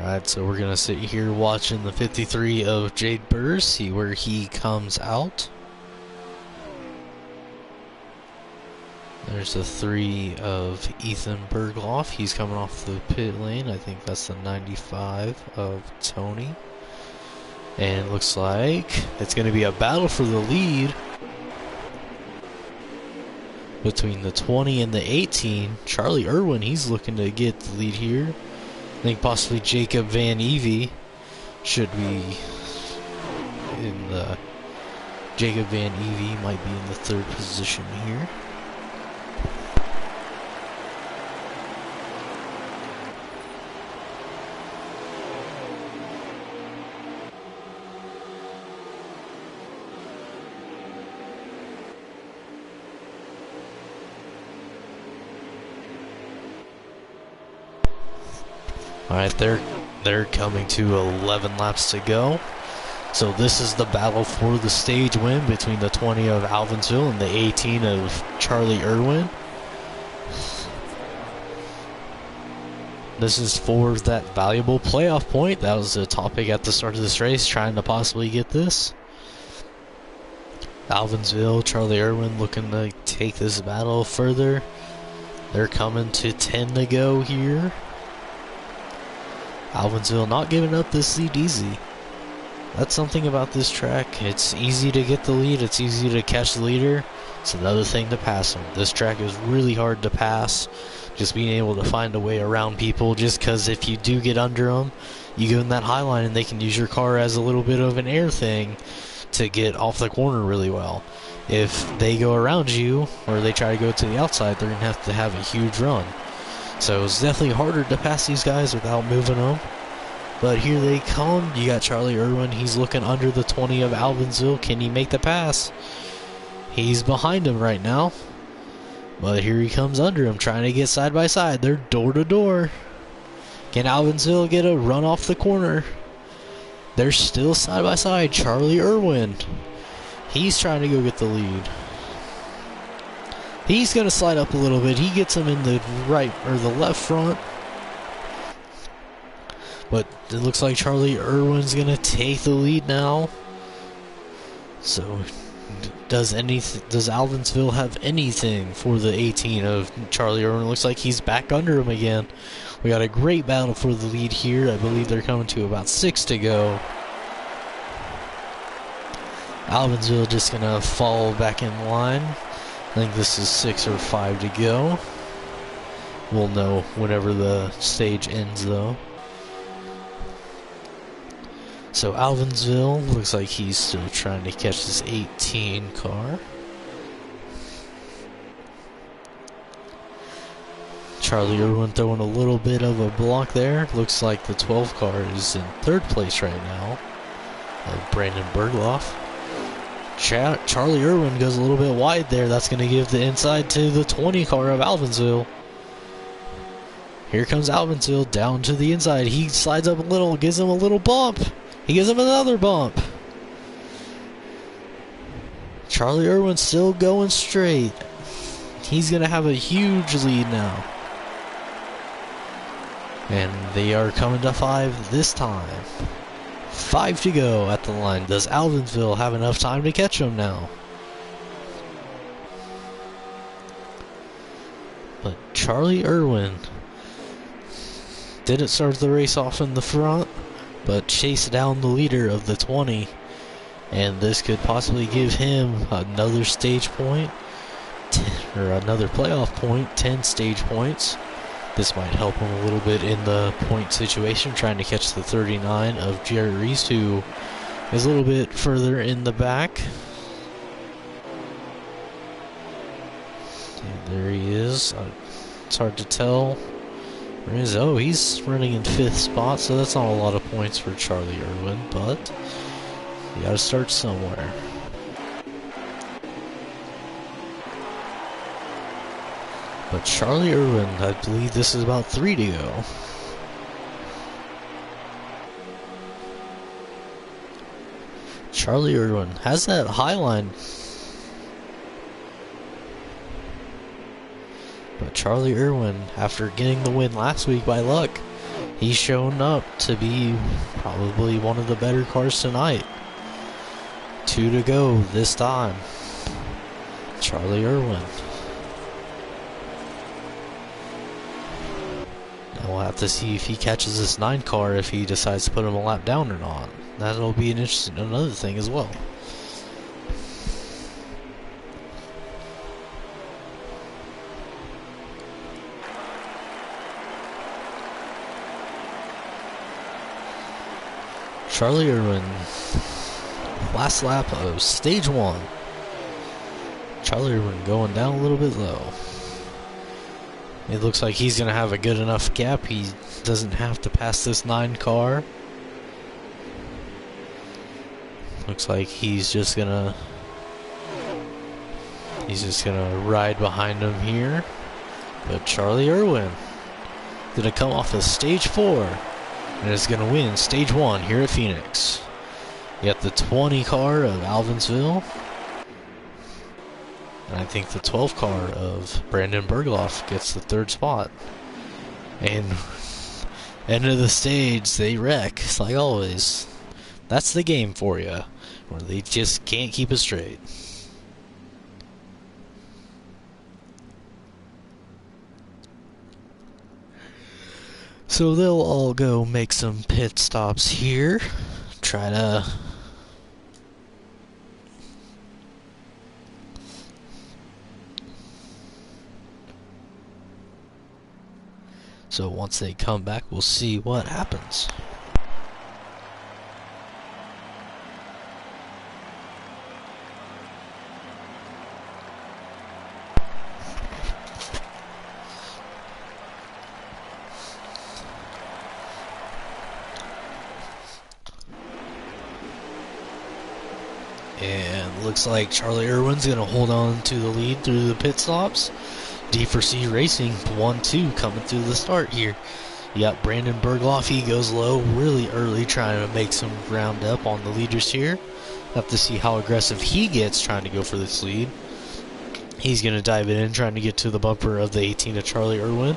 Alright, so we're going to sit here watching the 53 of Jade Burr, see where he comes out. There's the 3 of Ethan Bergloff. He's coming off the pit lane. I think that's the 95 of Tony. And it looks like it's going to be a battle for the lead between the 20 and the 18. Charlie Irwin, he's looking to get the lead here. I think possibly Jacob Van Evie should be in the... Jacob Van Evie might be in the 3rd position here. Alright, they're coming to 11 laps to go. So this is the battle for the stage win between the 20 of Albinsville and the 18 of Charlie Irwin. This is for that valuable playoff point. That was the topic at the start of this race, trying to possibly get this. Albinsville, Charlie Irwin looking to take this battle further. They're coming to 10 to go here. Alvinsville not giving up this lead easy. That's something about this track. It's easy to get the lead. It's easy to catch the leader. It's another thing to pass them. This track is really hard to pass. Just being able to find a way around people, just because if you do get under them, you go in that high line and they can use your car as a little bit of an air thing to get off the corner really well. If they go around you or they try to go to the outside, they're going to have a huge run. So it's definitely harder to pass these guys without moving them. But here they come. You got Charlie Irwin. He's looking under the 20 of Alvinsville. Can he make the pass? He's behind him right now. But here he comes under him, trying to get side by side. They're door to door. Can Alvinsville get a run off the corner? They're still side by side. Charlie Irwin. He's trying to go get the lead. He's going to slide up a little bit. He gets him in the right or the left front. But it looks like Charlie Irwin's going to take the lead now. So does Alvinsville have anything for the 18 of Charlie Irwin? Looks like he's back under him again. We got a great battle for the lead here. I believe they're coming to about 6 to go. Alvinsville just going to fall back in line. I think this is 6 or 5 to go. We'll know whenever the stage ends though. So Alvinsville looks like he's still trying to catch this 18 car. Charlie Irwin throwing a little bit of a block there. Looks like the 12 car is in 3rd place right now of Brandon Bergloff. Charlie Irwin goes a little bit wide there. That's going to give the inside to the 20 car of Alvinsville. Here comes Alvinsville down to the inside. He slides up a little, gives him a little bump. He gives him another bump. Charlie Irwin still going straight. He's going to have a huge lead now. And they are coming to 5 this time. 5 to go at the line. Does Alvinsville have enough time to catch him now? But Charlie Irwin didn't start the race off in the front, but chased down the leader of the 20. And this could possibly give him another stage point, or another playoff point, 10 stage points. This might help him a little bit in the point situation, trying to catch the 39 of Jared Reese, who is a little bit further in the back. And there he is. It's hard to tell. Where is, oh, he's running in 5th spot, so that's not a lot of points for Charlie Irwin, but you gotta start somewhere. But Charlie Irwin, I believe this is about 3 to go. Charlie Irwin has that high line. But Charlie Irwin, after getting the win last week by luck, he's shown up to be probably one of the better cars tonight. 2 to go this time. Charlie Irwin. And we'll have to see if he catches this 9 car, if he decides to put him a lap down or not. That'll be another thing as well. Charlie Irwin, last lap of stage 1. Charlie Irwin going down a little bit low. It looks like he's going to have a good enough gap. He doesn't have to pass this 9 car. Looks like he's just going to ride behind him here. But Charlie Irwin going to come off of stage 4. And is going to win stage 1 here at Phoenix. You got the 20 car of Alvinsville. And I think the 12 car of Brandon Bergloff gets the 3rd spot. And end of the stage, they wreck, like always. That's the game for you, where they just can't keep it straight. So they'll all go make some pit stops here. Try to so once they come back, we'll see what happens. And looks like Charlie Irwin's going to hold on to the lead through the pit stops. D4C Racing 1-2 coming through the start here. You got Brandon Bergloff, he goes low really early trying to make some ground up on the leaders here. Have to see how aggressive he gets trying to go for this lead. He's going to dive it in trying to get to the bumper of the 18 of Charlie Irwin.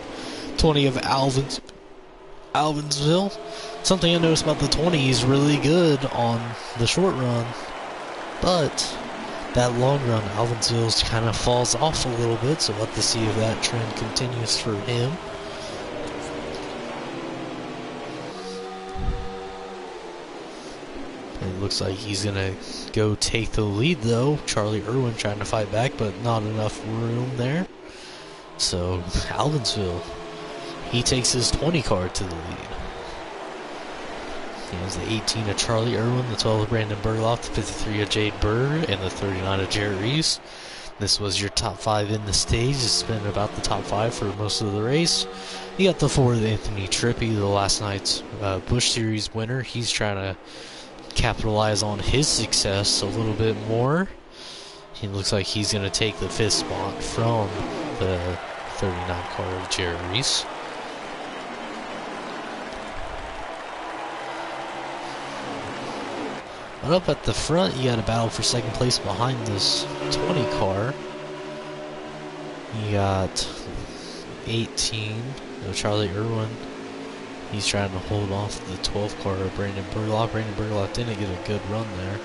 20 of Alvinsville. Something I noticed about the 20, he's really good on the short run. But that long run, Alvinsville kind of falls off a little bit, so we'll have to see if that trend continues for him. It looks like he's going to go take the lead, though. Charlie Irwin trying to fight back, but not enough room there. So, Alvinsville, he takes his 20 car to the lead. He has the 18 of Charlie Irwin, the 12 of Brandon Bergloff, the 53 of Jade Bird, and the 39 of Jarrett Reese. This was your top 5 in the stage. It's been about the top 5 for most of the race. You got the 4 of Anthony Trippi, the last night's Busch Series winner. He's trying to capitalize on his success a little bit more. He looks like he's going to take the 5th spot from the 39 car of Jarrett Reese. But up at the front, you got a battle for second place behind this 20 car. You got 18 of Charlie Irwin. He's trying to hold off the 12 car of Brandon Bergloff. Brandon Bergloff didn't get a good run there.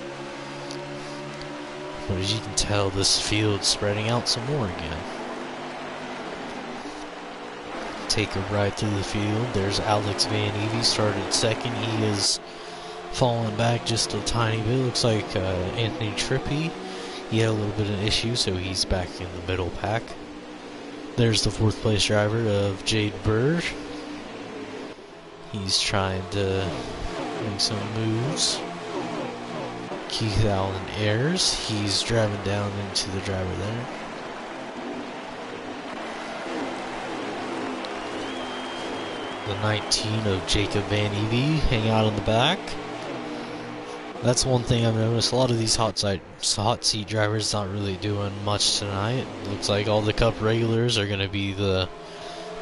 But as you can tell, this field's spreading out some more again. Take a ride through the field. There's Alex Van Evie, started second. He is falling back just a tiny bit. Looks like Anthony Trippi, he had a little bit of an issue, so he's back in the middle pack. There's the 4th place driver of Jade Bird. He's trying to make some moves. Keith Allen Ayers, he's driving down into the driver there. The 19 of Jacob Van Evie hang out in the back. That's one thing I've noticed. A lot of these hot seat drivers not really doing much tonight. Looks like all the Cup regulars are going to be the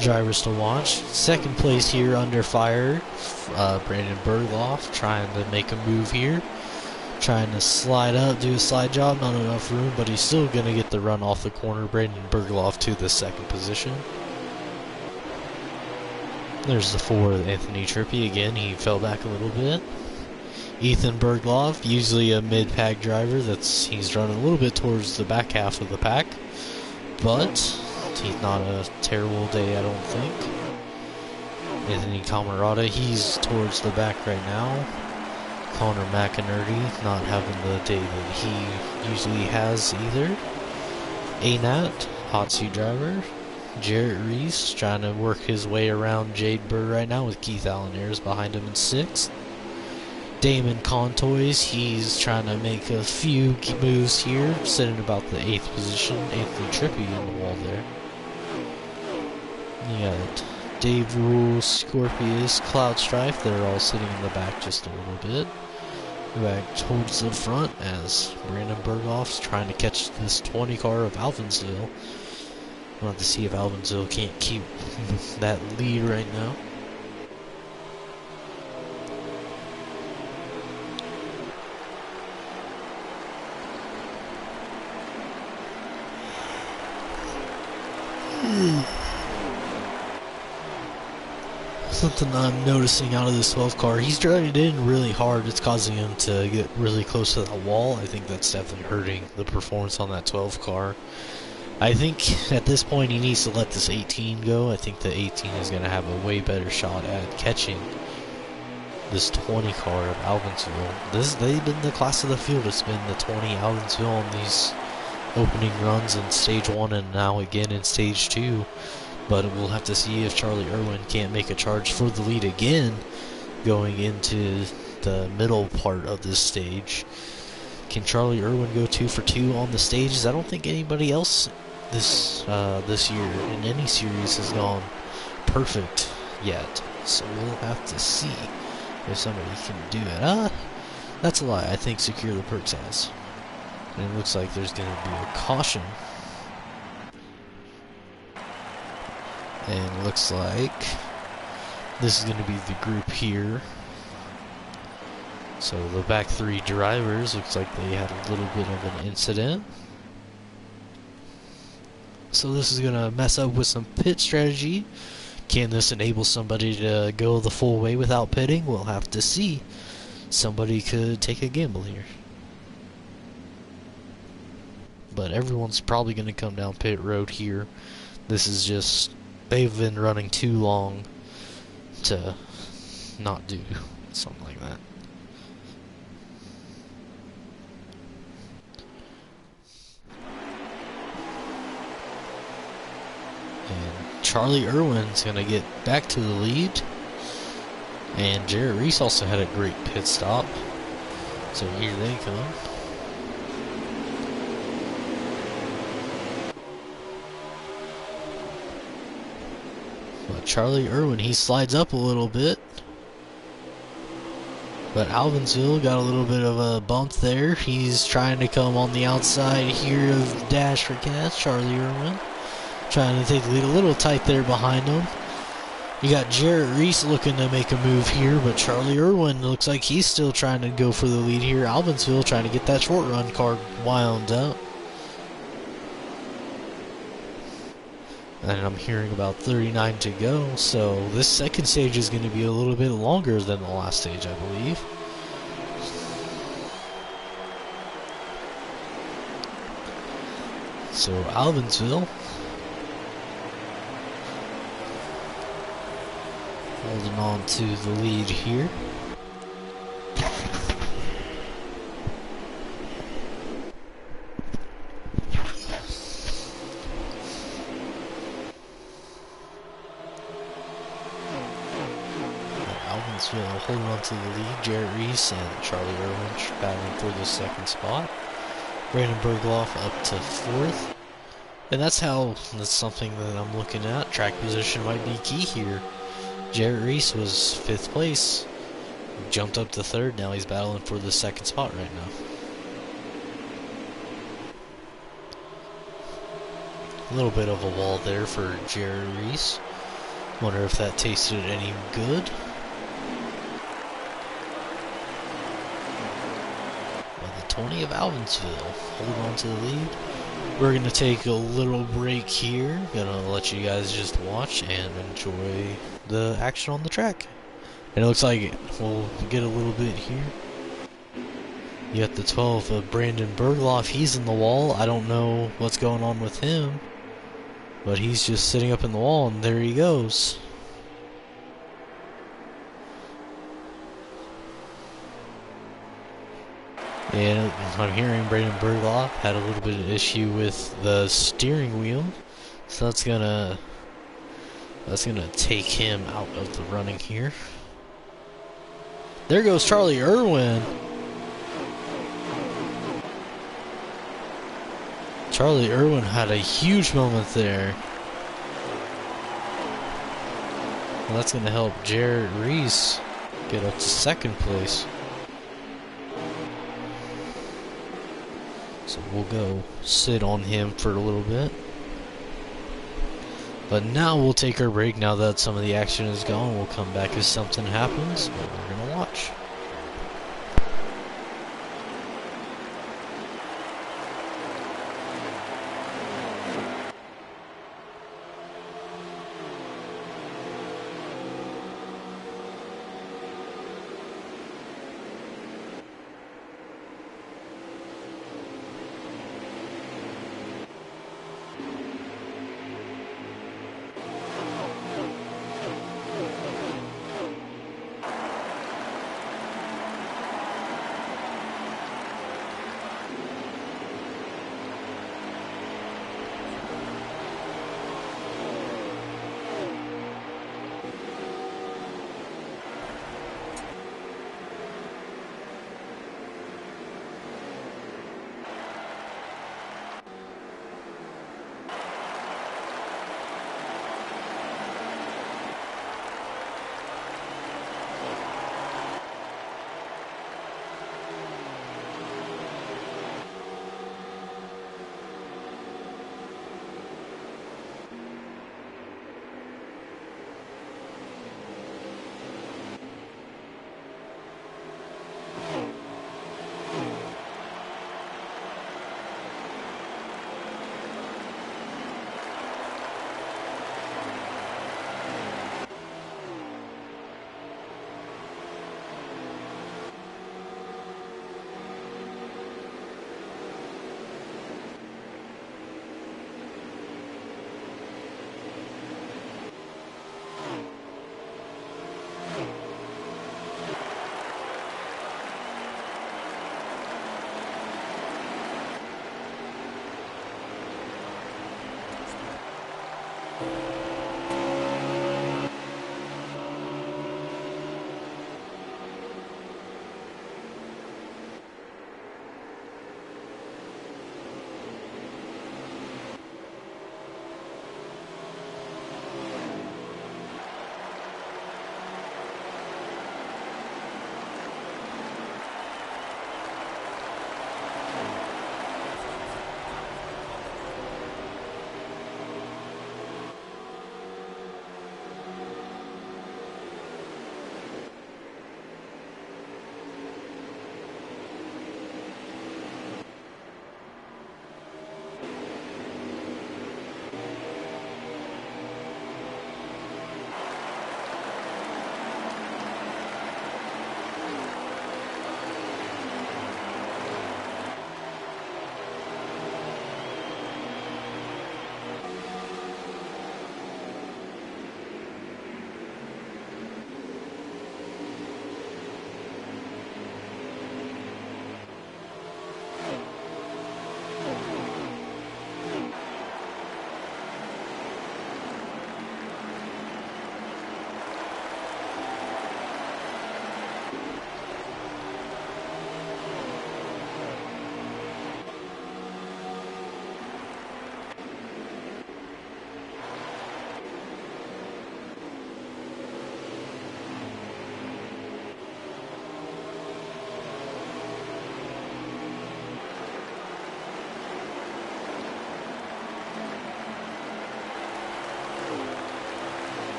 drivers to watch. Second place here under fire. Brandon Bergloff trying to make a move here. Trying to slide up, do a slide job. Not enough room, but he's still going to get the run off the corner. Brandon Bergloff to the 2nd position. There's the 4 of Anthony Trippi again. He fell back a little bit. Ethan Bergloff, usually a mid-pack driver. He's running a little bit towards the back half of the pack, but he's not a terrible day, I don't think. Anthony Camarada, he's towards the back right now. Connor McInerney not having the day that he usually has either. Anat, hot seat driver. Jarrett Reese trying to work his way around Jade Bird right now with Keith Allen Ayers behind him in 6th. Damon Contoys, he's trying to make a few moves here, sitting about the 8th position. Anthony Trippi on the wall there. You got Dave Rule, Scorpius, Cloud Strife, they're all sitting in the back just a little bit. Back towards the front as Brandon Bergloff's trying to catch this 20 car of Alvinsville. We'll have to see if Alvinsville can't keep that lead right now. Something I'm noticing out of this 12 car, he's driving it in really hard. It's causing him to get really close to the wall. I think that's definitely hurting the performance on that 12 car. I think at this point he needs to let this 18 go. I think the 18 is going to have a way better shot at catching this 20 car of Alvinsville. They've been the class of the field. It's been the 20 Alvinsville on these opening runs in stage 1 and now again in stage 2. But we'll have to see if Charlie Irwin can't make a charge for the lead again going into the middle part of this stage. Can Charlie Irwin go 2 for 2 on the stages? I don't think anybody else this year in any series has gone perfect yet. So we'll have to see if somebody can do it. That's a lie. I think Secure the Perks has. And it looks like there's going to be a caution. And it looks like this is going to be the group here. So the back 3 drivers, looks like they had a little bit of an incident. So this is going to mess up with some pit strategy. Can this enable somebody to go the full way without pitting? We'll have to see. Somebody could take a gamble here. But everyone's probably going to come down pit road here. This is just, they've been running too long to not do something like that. And Charlie Irwin's going to get back to the lead. And Jarrett Reese also had a great pit stop. So here they come. But Charlie Irwin, he slides up a little bit. But Alvinsville got a little bit of a bump there. He's trying to come on the outside here of Dash for Cash. Charlie Irwin trying to take the lead, a little tight there behind him. You got Jarrett Reese looking to make a move here, but Charlie Irwin looks like he's still trying to go for the lead here. Alvinsville trying to get that short run car wound up. And I'm hearing about 39 to go, so this second stage is going to be a little bit longer than the last stage, I believe. So Alvinsville holding on to the lead here. Alvinsville holding on to the lead. Jarrett Reese and Charlie Irwin battling for the second spot. Brandon Bergloff up to 4th. And that's something that I'm looking at. Track position might be key here. Jarrett Reese was 5th place. Jumped up to 3rd. Now he's battling for the second spot right now. A little bit of a wall there for Jarrett Reese. Wonder if that tasted any good. Well, the 20 of Alvinsville holding on to the lead. We're going to take a little break here. Gonna let you guys just watch and enjoy the action on the track. And it looks like we'll get a little bit here. You got the 12 of Brandon Bergloff. He's in the wall. I don't know what's going on with him, but he's just sitting up in the wall, and there he goes. And I'm hearing Brandon Bergloff had a little bit of issue with the steering wheel, so that's gonna take him out of the running here. There goes Charlie Irwin. Charlie Irwin had a huge moment there. Well, that's gonna help Jarrett Reese get up to 2nd place. So we'll go sit on him for a little bit. But now we'll take our break. Now that some of the action is gone, we'll come back if something happens, but we're going to watch.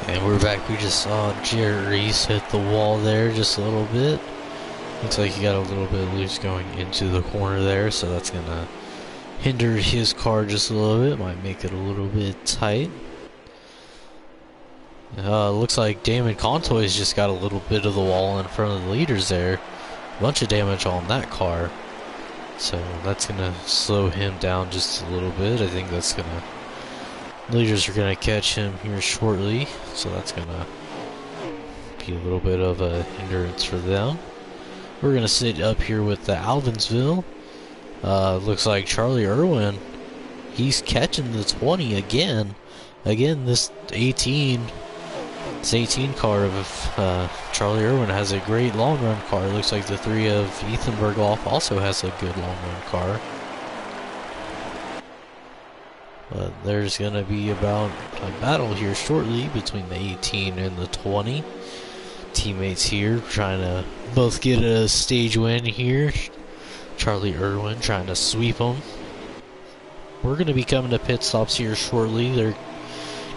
And we're back. We just saw Jarrett Reese hit the wall there just a little bit. Looks like he got a little bit loose going into the corner there, so that's gonna hinder his car just a little bit. Might make it a little bit tight. Looks like Damon Contoy's just got a little bit of the wall in front of the leaders there. Bunch of damage on that car. So that's gonna slow him down just a little bit. I think that's gonna... Leaders are gonna catch him here shortly, so that's gonna be a little bit of a hindrance for them. We're gonna sit up here with the Alvinsville. Looks like Charlie Irwin, he's catching the 20 again. Again, this 18 car of Charlie Irwin has a great long run car. Looks like the 3 of Ethan Berghoff also has a good long run car. But there's going to be about a battle here shortly between the 18 and the 20. Teammates here trying to both get a stage win here. Charlie Irwin trying to sweep them. We're going to be coming to pit stops here shortly. They're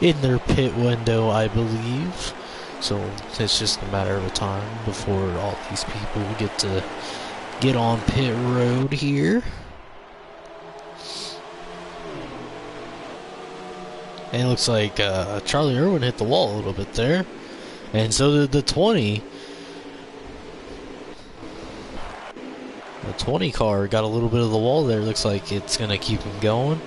in their pit window, I believe. So it's just a matter of time before all these people get on pit road here. And it looks like Charlie Irwin hit the wall a little bit there. And so did the 20. The 20 car got a little bit of the wall there. Looks like it's going to keep him going.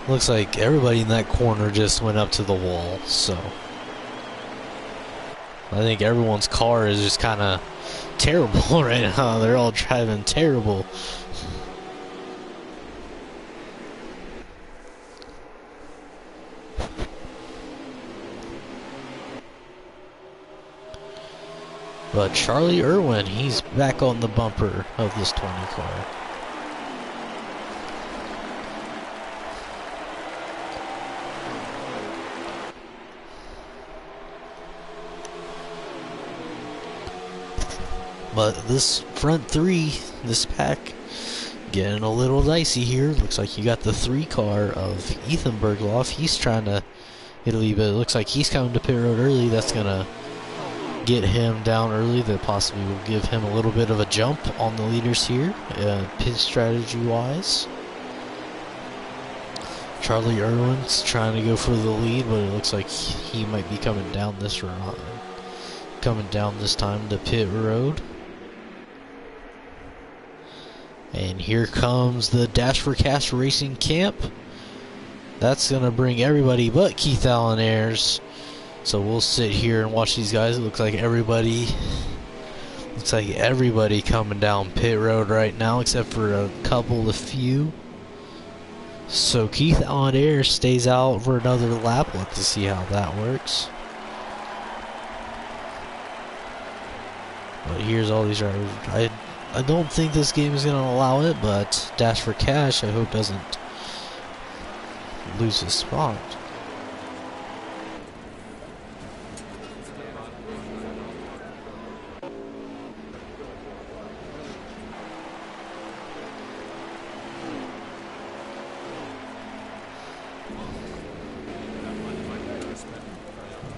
Looks like everybody in that corner just went up to the wall. So I think everyone's car is just kind of terrible right now. They're all driving terrible. But Charlie Irwin, he's back on the bumper of this 20 car. But this front 3, this pack, getting a little dicey here. Looks like you got the 3 car of Ethan Berghoff. He's trying to Italy, but it looks like he's coming to pit road early. That's going to get him down early. That possibly will give him a little bit of a jump on the leaders here, pit strategy wise. Charlie Irwin's trying to go for the lead, but it looks like he might be coming down this run. Coming down this time to pit road. And here comes the Dash for Cash Racing Camp. That's going to bring everybody but Keith Allen Ayers. So we'll sit here and watch these guys. It looks like everybody coming down pit road right now, except for a few. So Keith Allen Ayers stays out for another lap. Let's see how that works. But here's all these drivers. I don't think this game is going to allow it, but Dash for Cash, I hope, doesn't lose his spot.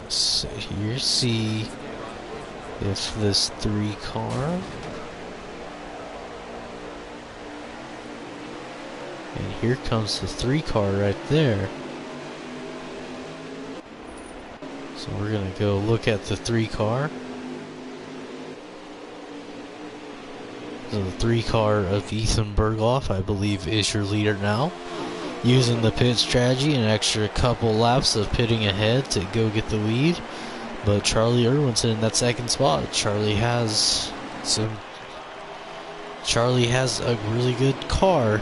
Let's sit here, see if this 3 car. And here comes the 3 car right there. So we're gonna go look at the 3 car. So the 3 car of Ethan Berghoff, I believe, is your leader now. Using the pit strategy, an extra couple laps of pitting ahead to go get the lead. But Charlie Irwin's in that second spot. Charlie has a really good car.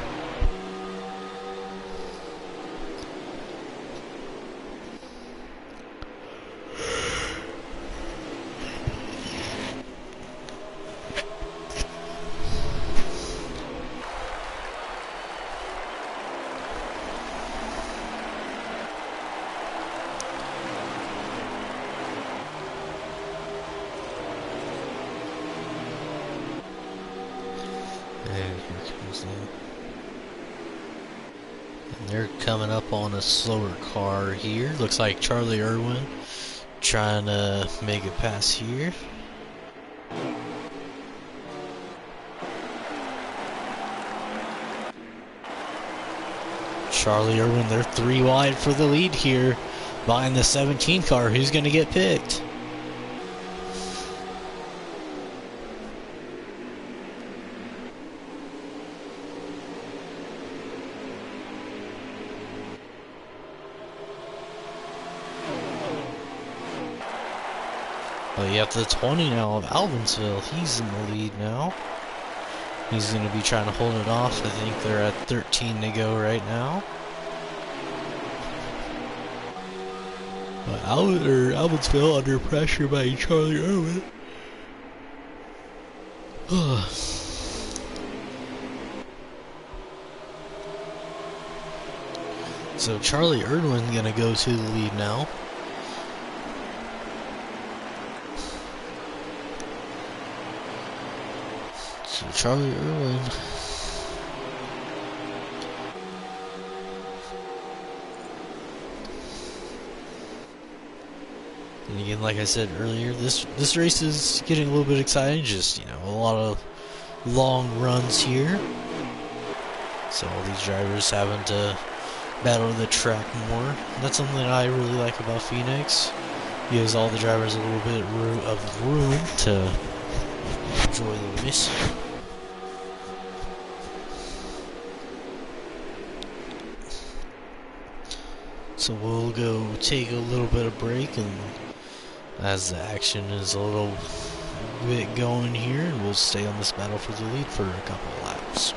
And here comes the... And they're coming up on a slower car here. Looks like Charlie Irwin trying to make it pass here. Charlie Irwin, they're 3 wide for the lead here. Behind the 17 car, who's going to get picked? But you have the 20 now of Alvinsville. He's in the lead now. He's going to be trying to hold it off. I think they're at 13 to go right now. But Alvinsville under pressure by Charlie Irwin. So Charlie Irwin's going to go to the lead now. So Charlie Irwin. And again, like I said earlier, this race is getting a little bit exciting. Just, you know, a lot of long runs here. So all these drivers having to battle the track more. That's something that I really like about Phoenix. Gives all the drivers a little bit of room to enjoy the race. So we'll go take a little bit of break, and as the action is a little bit going here, and we'll stay on this battle for the lead for a couple of laps.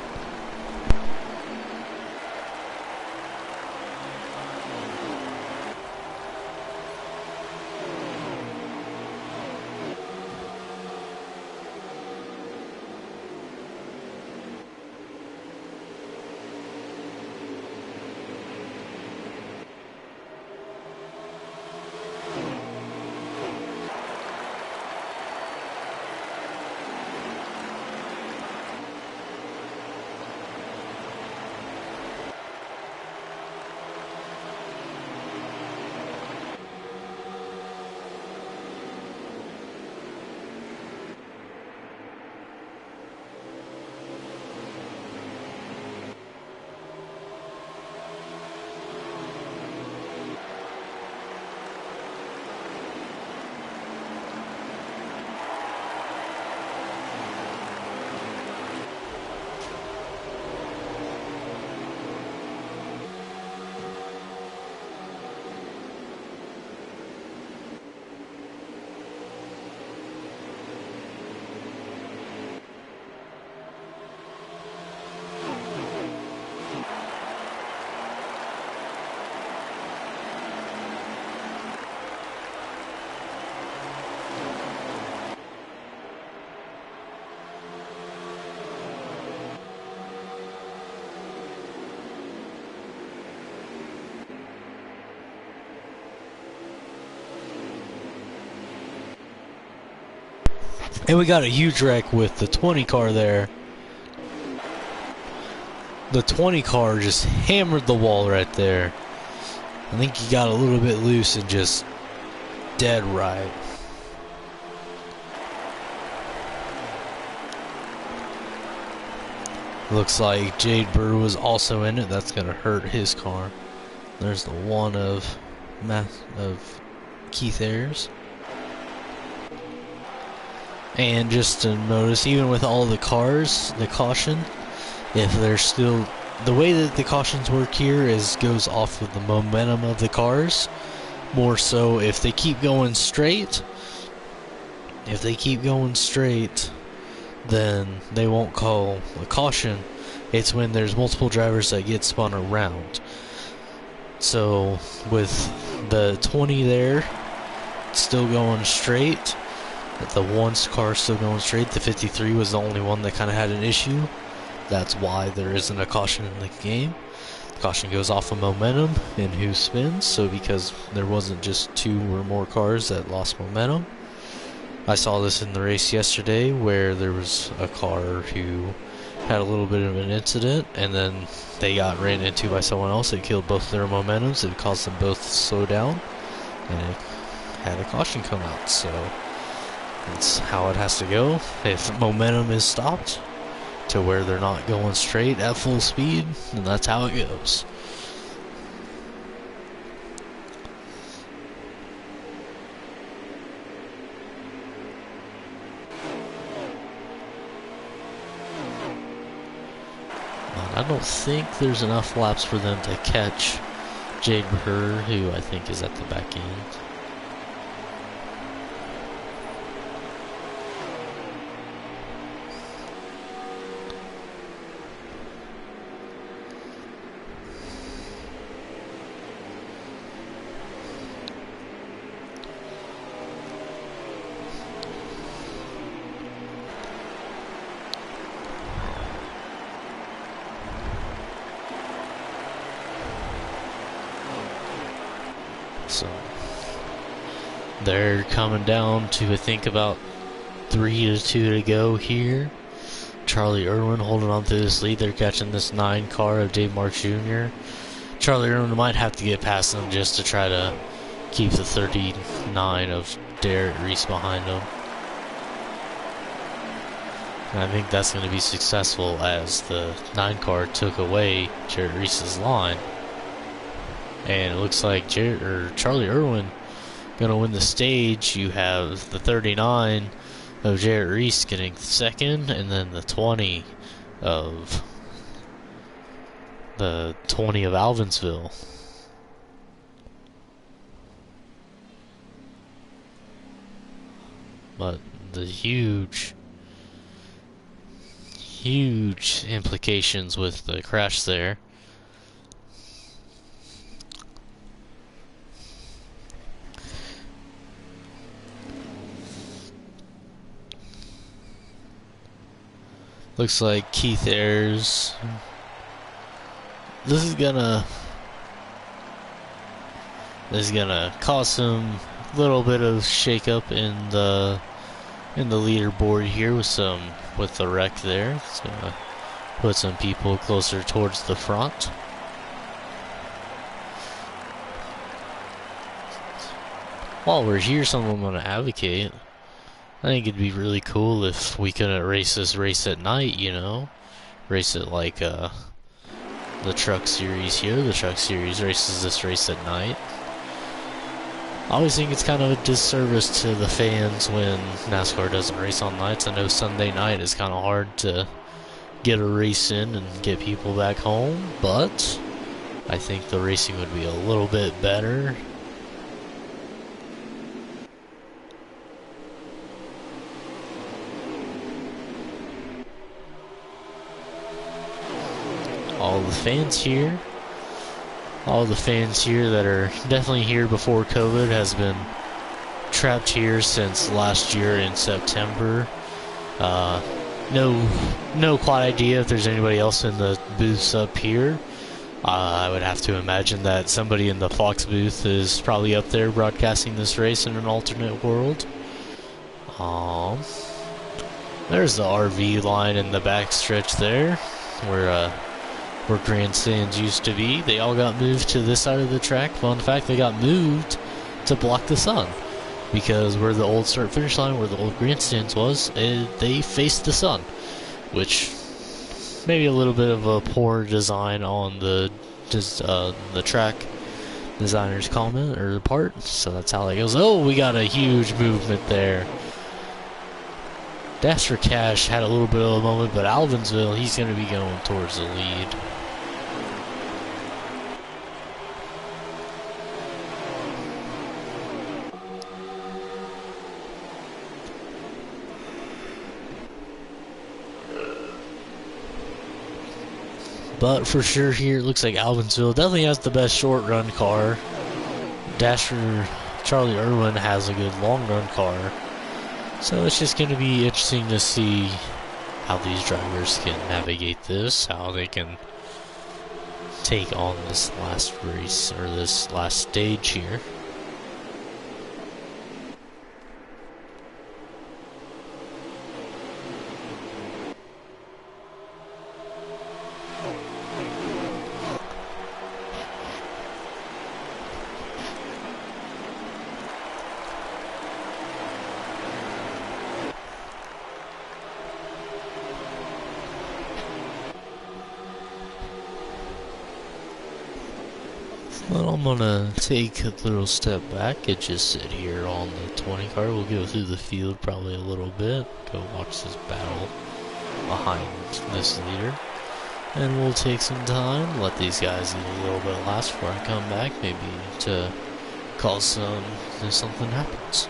And we got a huge wreck with the 20 car there. The 20 car just hammered the wall right there. I think he got a little bit loose and just dead right. Looks like Jade Bird was also in it. That's gonna hurt his car. There's the one of Keith Ayers. And just to notice, even with all the cars, the caution, if they're still, the way that the cautions work here is goes off of the momentum of the cars. More so, if they keep going straight, then they won't call a caution. It's when there's multiple drivers that get spun around. So with the 20 there, still going straight, the one car still going straight, the 53 was the only one that kind of had an issue. That's why there isn't a caution in the game. The caution goes off of momentum and who spins, so because there wasn't just two or more cars that lost momentum. I saw this in the race yesterday where there was a car who had a little bit of an incident and then they got ran into by someone else. It killed both their momentums. It caused them both to slow down and it had a caution come out. So that's how it has to go. If momentum is stopped to where they're not going straight at full speed, then that's how it goes. I don't think there's enough laps for them to catch Jade Burr, who I think is at the back end. So they're coming down to, I think, about 3-2 to go here. Charlie Irwin holding on to this lead. They're catching this 9 car of Dave Marks Jr. Charlie Irwin might have to get past them just to try to keep the 39 of Derek Reese behind him. And I think that's going to be successful as the 9 car took away Jarrett Reese's line. And it looks like Charlie Irwin going to win the stage. You have the 39 of Jarrett Reese getting second, and then the 20 of Alvinsville. But the huge implications with the crash there. Looks like Keith Ayers. This is gonna cause some little bit of shakeup in the leaderboard here with the wreck there. It's gonna put some people closer towards the front. While we're here, someone want to advocate. I think it'd be really cool if we couldn't race this race at night, you know? Race it like the truck series here. The truck series races this race at night. I always think it's kind of a disservice to the fans when NASCAR doesn't race on nights. I know Sunday night is kind of hard to get a race in and get people back home, but I think the racing would be a little bit better. All the fans here that are definitely here before COVID has been trapped here since last year in September. No quite idea if there's anybody else in the booths up here. I would have to imagine that somebody in the Fox booth is probably up there broadcasting this race in an alternate world. There's the RV line in the back stretch there, where grandstands used to be. They all got moved to this side of the track. Fun fact, they got moved to block the sun, because where the old start finish line, where the old grandstands was, they faced the sun, which maybe a little bit of a poor design on the track designer's comment or part. So that's how that goes. Oh, we got a huge movement there. Dash for Cash had a little bit of a moment, but Alvinsville, he's going to be going towards the lead. But for sure here, it looks like Alvinsville definitely has the best short run car. Dasher Charlie Irwin has a good long run car. So it's just going to be interesting to see how these drivers can navigate this, how they can take on this last race, or this last stage here. Well, I'm gonna take a little step back and just sit here on the 20 car. We'll go through the field probably a little bit, go watch this battle behind this leader, and we'll take some time, let these guys get a little bit last before I come back, maybe to call something happens.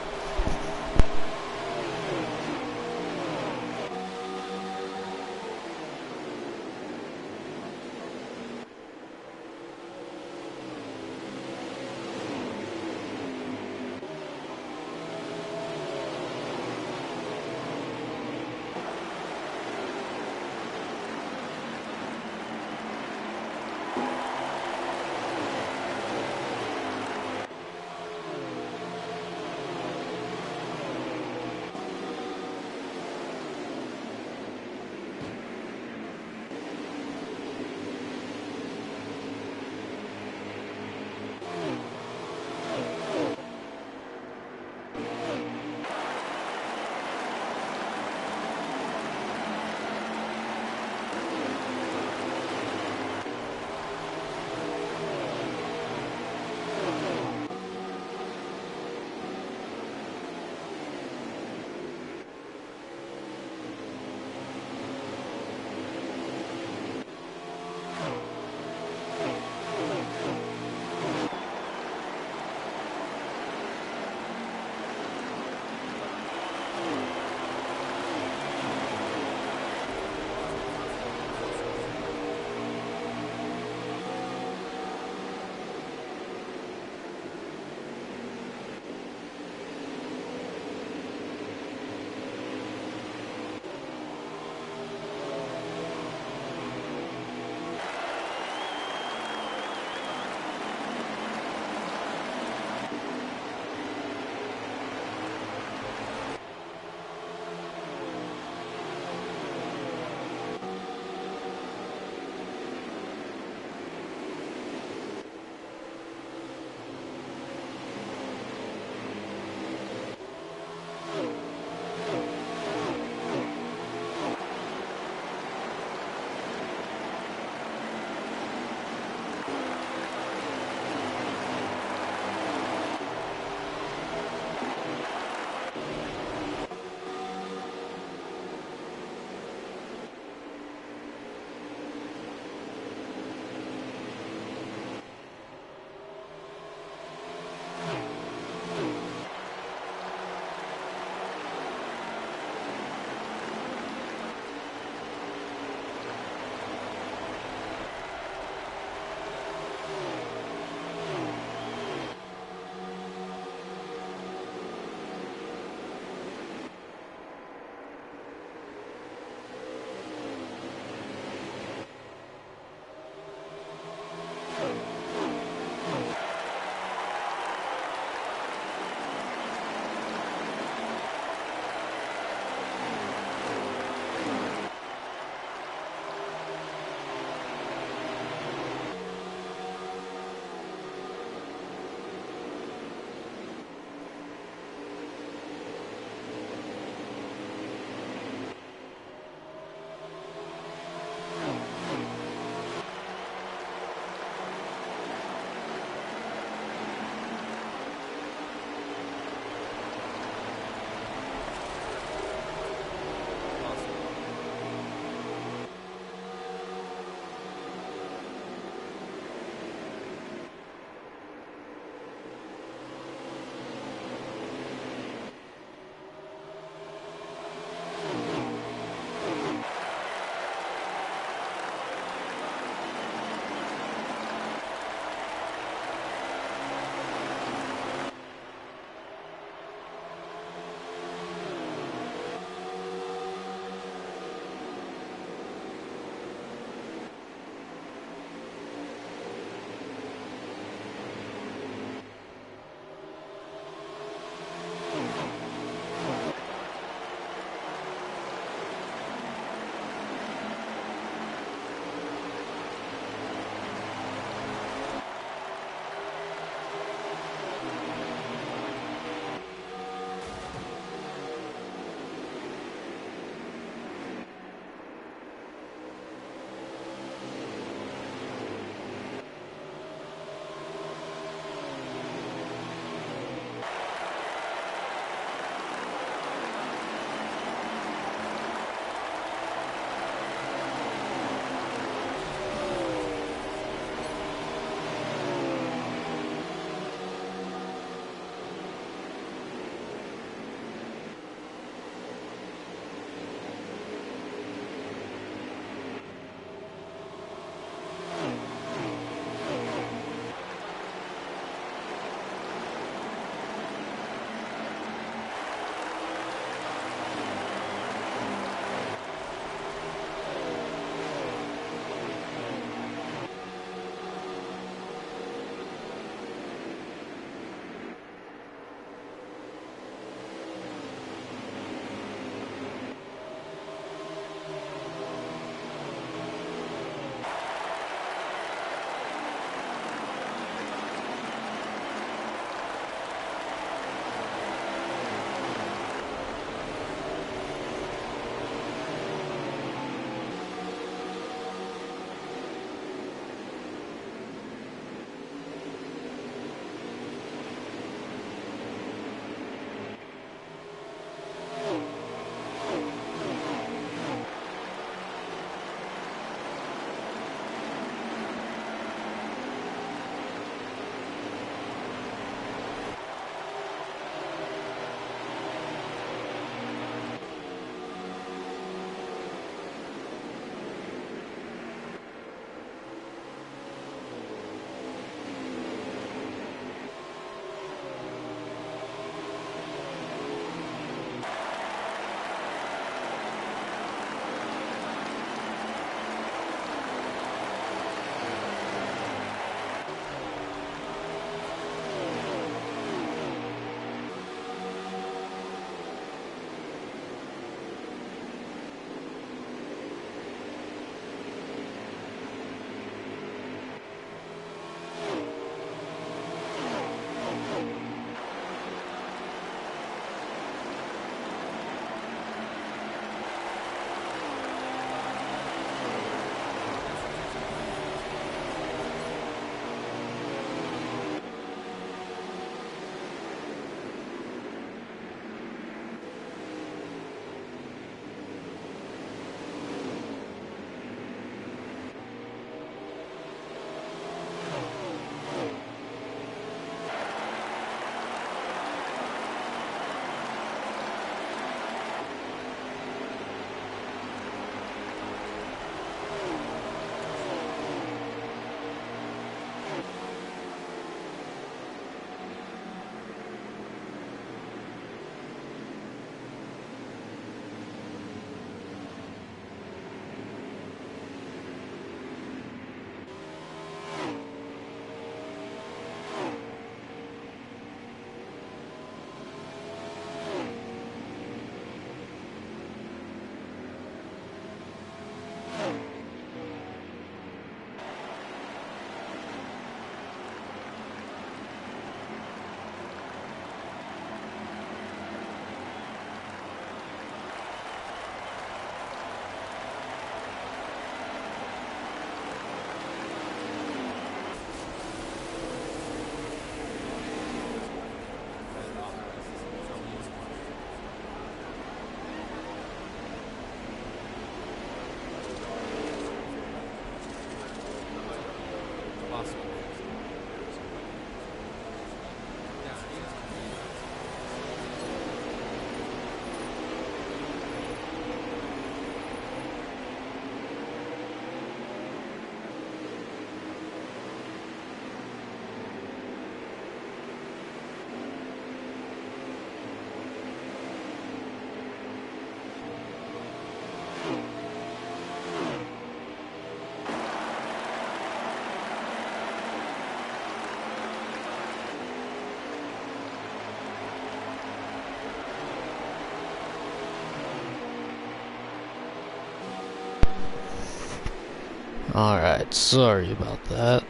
Alright, sorry about that.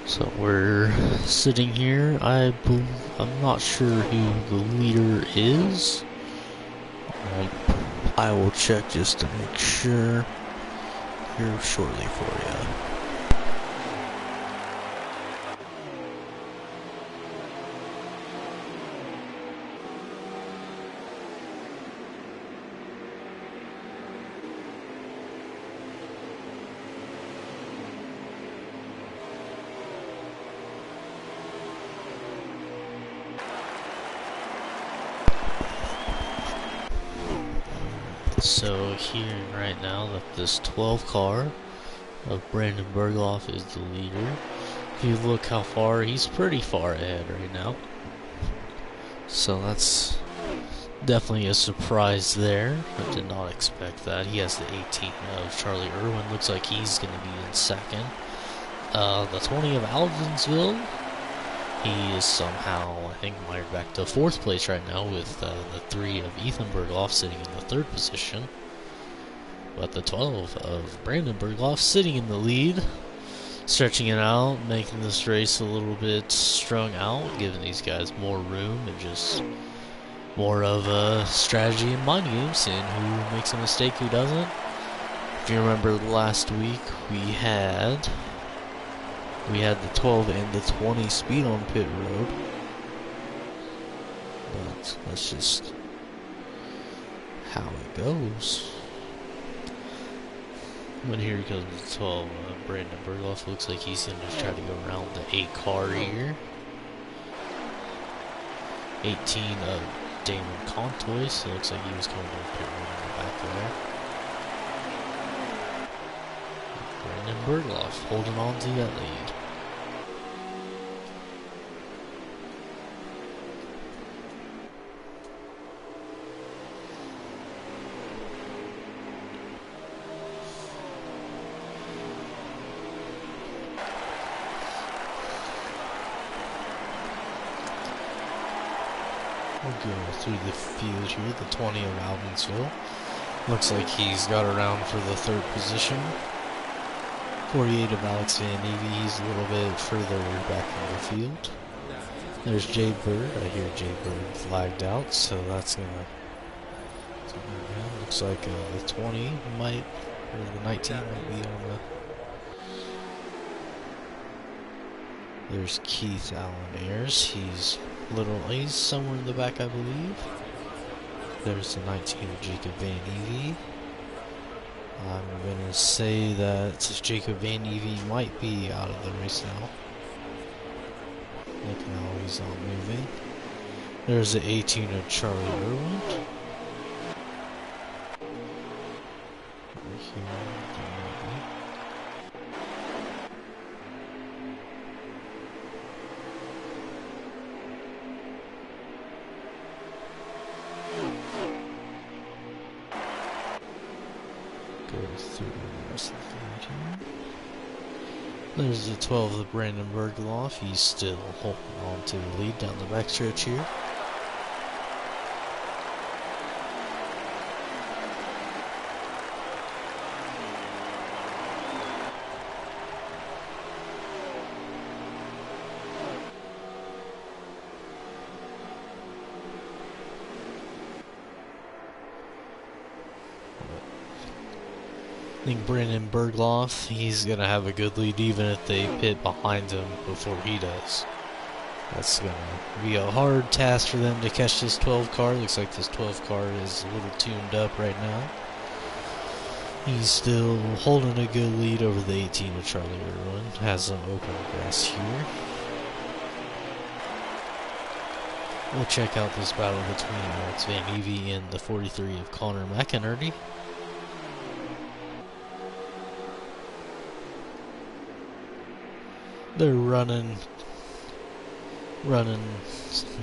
So we're sitting here. I'm not sure who the leader is. I will check just to make sure here shortly for you. So hearing right now that this 12 car of Brandon Berghoff is the leader. If you look how far, he's pretty far ahead right now. So that's definitely a surprise there. I did not expect that. He has the 18 of Charlie Irwin. Looks like he's going to be in second. The 20 of Alvinsville. He is somehow, I think, mired back to 4th place right now with the 3 of Ethan Berghoff sitting in the 3rd position. But the 12 of Brandon Berghoff sitting in the lead, stretching it out, making this race a little bit strung out, giving these guys more room and just more of a strategy and mind game, seeing who makes a mistake, who doesn't. If you remember last week, we had the 12 and the 20 speed on pit road. But that's just how it goes. But here comes the 12, Brandon Berghoff. Looks like he's going to try to go around the 8 car here. 18 of Damon Contoy, so it looks like he was coming to pit road in the back there. Brandon Berghoff holding on to that lead. We'll go through the field here, the 20 of Albinsville. Looks like he's got around for the 3rd position. 48 of Alex Van Evey, he's a little bit further back in the field. There's Jay Bird. I hear Jay Bird flagged out, so that's gonna. Looks like the 20 might, or the 19 might be on the. There's Keith Allen Ayers. He's somewhere in the back, I believe. There's the 19 of Jacob Van Evey. I'm gonna say that Jacob Van Evey might be out of the race now. Look now, he's not moving. There's the 18 of Charlie Irwin. Over here, go through the rest of the field here. There's the 12 of Brandon Berghoff. He's still holding on to the lead down the backstretch here. I think Brandon Berghoff, he's going to have a good lead even if they pit behind him before he does. That's going to be a hard task for them to catch this 12 car. Looks like this 12 car is a little tuned up right now. He's still holding a good lead over the 18 with Charlie Irwin. Has some open grass here. We'll check out this battle between Alex Van Evie and the 43 of Connor McInerney. They're running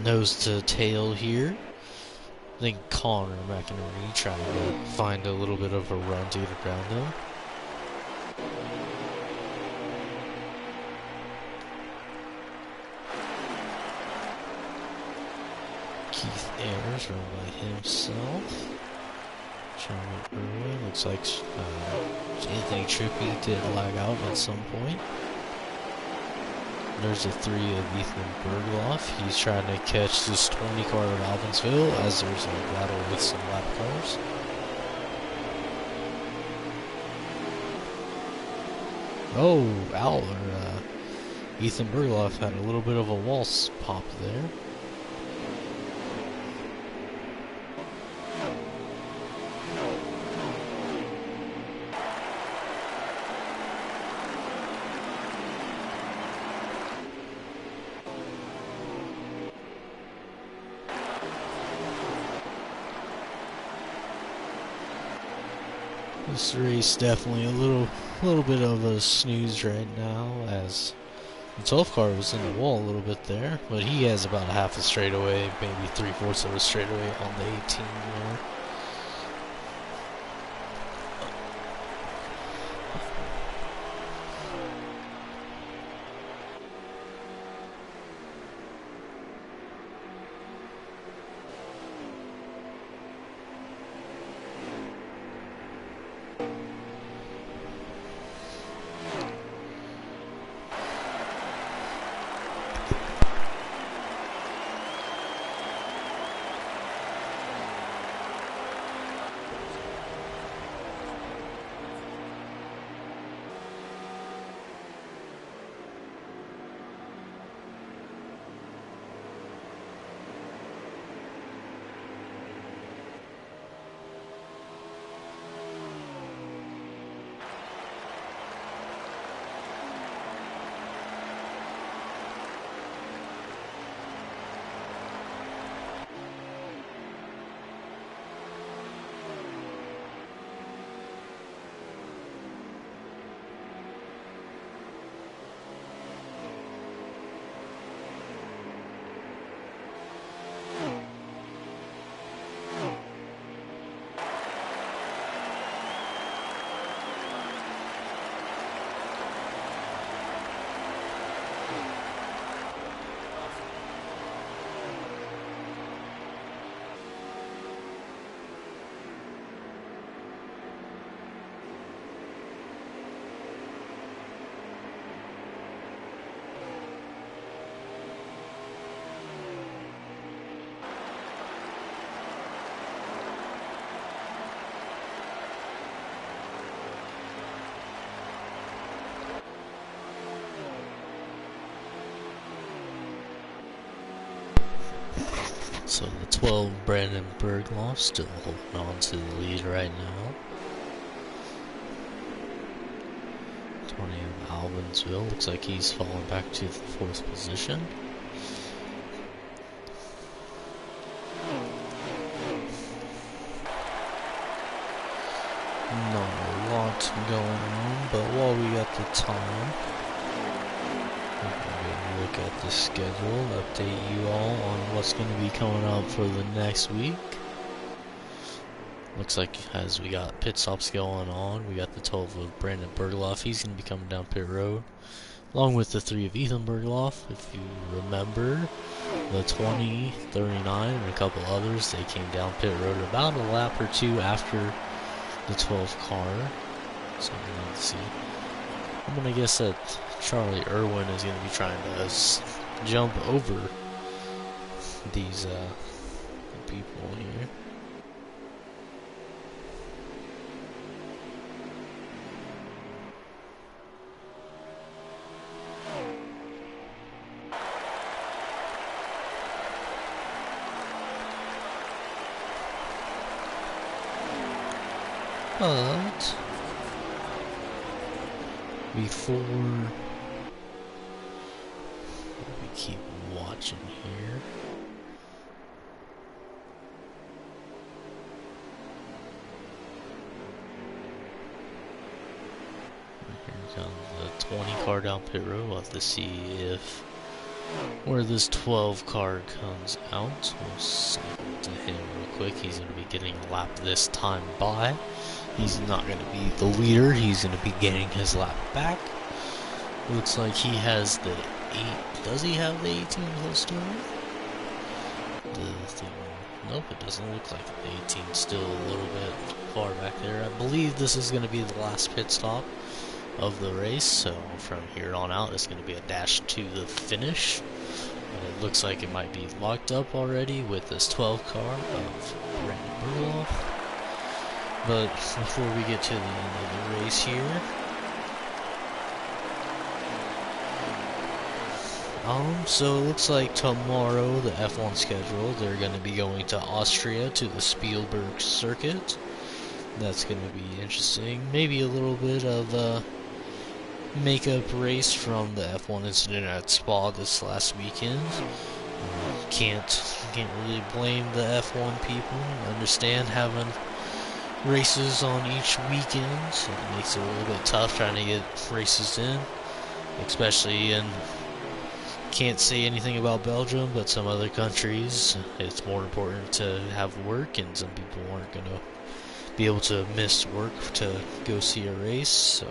nose to tail here. I think Connor McInerney trying to find a little bit of a run to get around him. Keith Ayers run by himself. Charlie Irwin, looks like Anthony Trippi did lag out at some point. There's a 3 of Ethan Bergloff. He's trying to catch this 20 car of Albinsville as there's a battle with some lap cars. Oh, Ethan Bergloff had a little bit of a wall pop there. This race definitely a little bit of a snooze right now, as the 12 car was in the wall a little bit there, but he has about a half a straightaway, maybe 3/4 of a straightaway on the 18 there. So the 12 Brandon Bergloff still holding on to the lead right now. 20 of Albinsville, looks like he's falling back to the 4th position. Not a lot going on, but while we got the time, look at the schedule, update you all on what's going to be coming up for the next week. Looks like as we got pit stops going on, we got the 12 of Brandon Bergloff. He's going to be coming down pit road, along with the 3 of Ethan Bergloff. If you remember, the 20, 39, and a couple others, they came down pit road about a lap or two after the 12 car. So let's see. I'm going to guess that Charlie Irwin is going to be trying to jump over these people here. But before we keep watching here. Here comes the 20 car down pit road. We'll have to see if where this 12 car comes out. We'll cycle to him real quick. He's going to be getting a lap this time by. He's not going to be the leader. He's going to be getting his lap back. Looks like he has the 8. Does he have the 18 close to him? Nope, it doesn't look like it. The 18 still a little bit far back there. I believe this is going to be the last pit stop of the race, so from here on out it's going to be a dash to the finish. And it looks like it might be locked up already with this 12 car of Brandon Burloff. But before we get to the end of the race here, so it looks like tomorrow, the F1 schedule, they're going to be going to Austria to the Spielberg circuit. That's going to be interesting. Maybe a little bit of a makeup race from the F1 incident at Spa this last weekend. Can't really blame the F1 people. I understand having races on each weekend. It makes it a little bit tough trying to get races in, especially in, can't say anything about Belgium, but some other countries it's more important to have work, and some people aren't going to be able to miss work to go see a race. So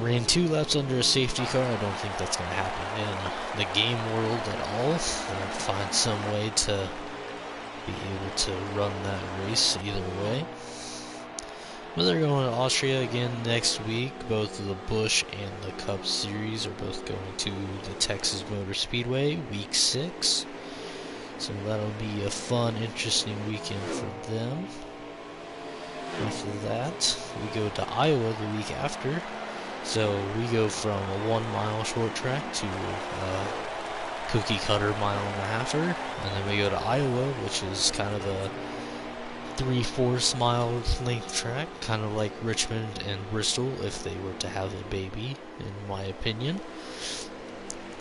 ran 2 laps under a safety car. I don't think that's going to happen in the game world at all. They'll find some way to be able to run that race either way. But they're going to Austria again next week. Both the Busch and the Cup Series are both going to the Texas Motor Speedway, week 6. So that'll be a fun, interesting weekend for them. After that, we go to Iowa the week after. So we go from a 1 mile short track to a cookie cutter 1.5 miler. And then we go to Iowa, which is kind of a 3/4 mile length track, kind of like Richmond and Bristol if they were to have a baby, in my opinion.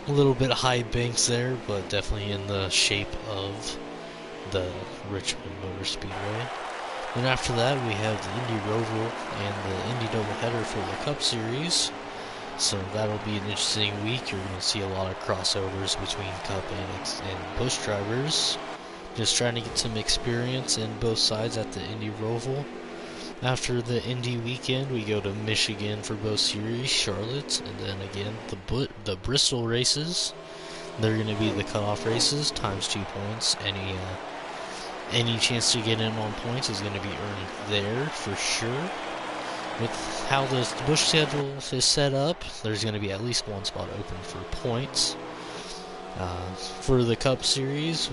A little bit high banks there, but definitely in the shape of the Richmond Motor Speedway. Then after that, we have the Indy Roval and the Indy doubleheader for the Cup Series. So that'll be an interesting week. You're going to see a lot of crossovers between Cup and Busch drivers. Just trying to get some experience in both sides at the Indy Roval. After the Indy weekend, we go to Michigan for both series, Charlotte, and then again the Bristol races. They're going to be the cutoff races, times 2 points. Any chance to get in on points is going to be earned there for sure. With how the Busch schedule is set up, there's going to be at least 1 spot open for points. For the Cup Series,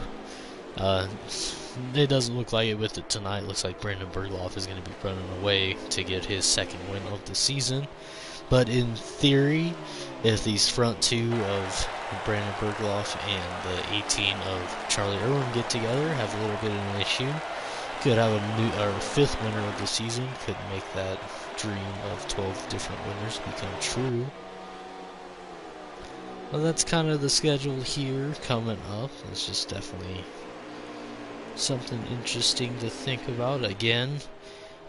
it doesn't look like it with it tonight. It looks like Brandon Burloff is going to be running away to get his 2nd win of the season. But in theory, if these front 2 of Brandon Burloff and the 18 of Charlie Irwin get together, have a little bit of an issue, could have a new 5th winner of the season, could make that dream of 12 different winners become true. Well, that's kind of the schedule here coming up. It's just definitely something interesting to think about. Again,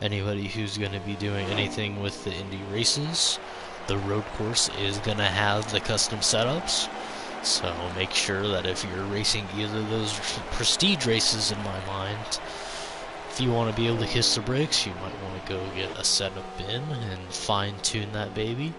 anybody who's going to be doing anything with the Indy races, the road course is going to have the custom setups. So make sure that if you're racing either of those prestige races, in my mind, if you want to be able to kiss the brakes, you might want to go get a setup in and fine-tune that baby.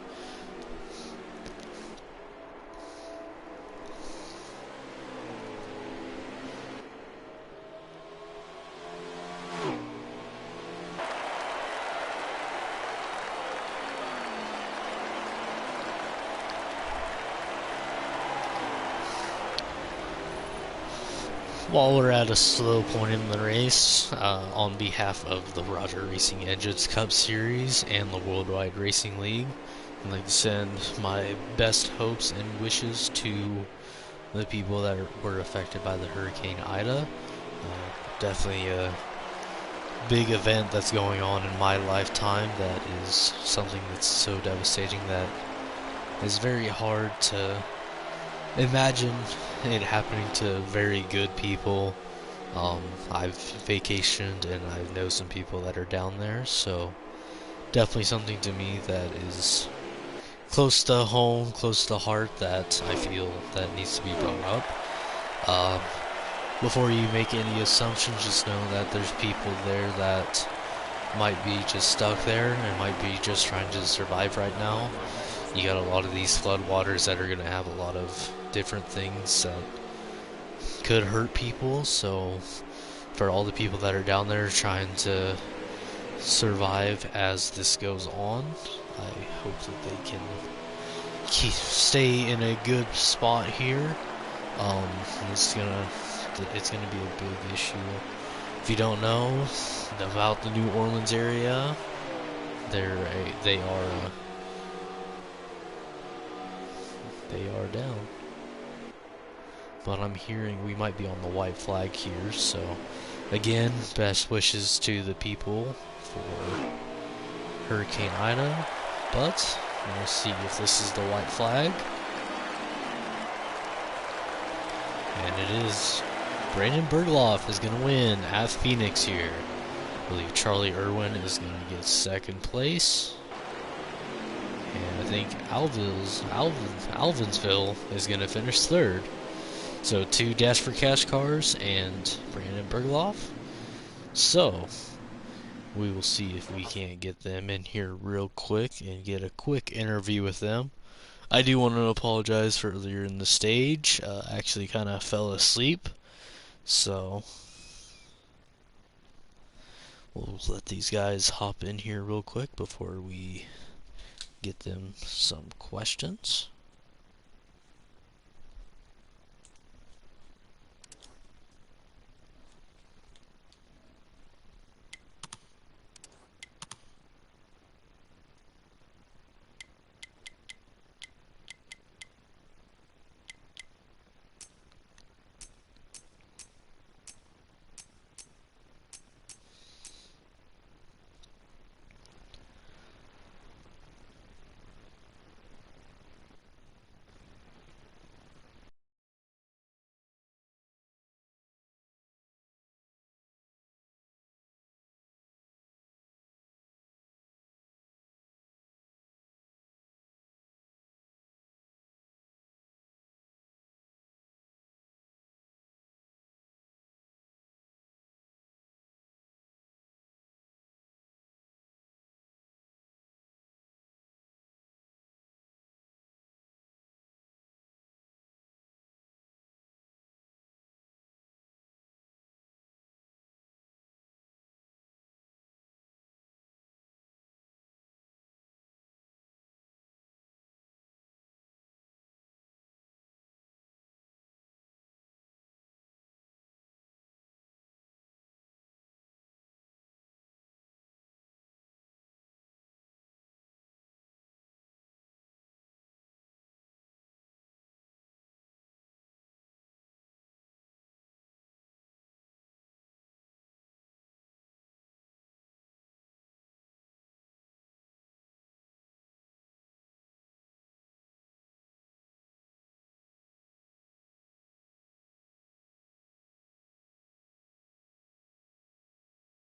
While we're at a slow point in the race, on behalf of the Roger Racing Engines Cup Series and the Worldwide Racing League, I'd like to send my best hopes and wishes to the people that were affected by the Hurricane Ida. Definitely big event that's going on in my lifetime that is something that's so devastating that it's very hard to imagine it happening to very good people. I've vacationed and I know some people that are down there, so definitely something to me that is close to home, close to heart, that I feel that needs to be brought up. Uh, Before you make any assumptions, just know that there's people there that might be just stuck there and might be just trying to survive right now. You got a lot of these floodwaters that are going to have a lot of different things that could hurt people, so for all the people that are down there trying to survive as this goes on, I hope that they can stay in a good spot here. Um, it's gonna be a big issue. If you don't know about the New Orleans area, they are down. But I'm hearing we might be on the white flag here, so again, best wishes to the people for Hurricane Ida, but we'll see if this is the white flag. And it is. Brandon Bergloff is going to win at Phoenix here. I believe Charlie Irwin is going to get second place. And I think Alvinsville is going to finish third. So 2 Dash for Cash cars and Brandon Bergloff. So we will see if we can't get them in here real quick and get a quick interview with them. I do want to apologize for earlier in the stage. Actually kind of fell asleep. So we'll let these guys hop in here real quick before we get them some questions.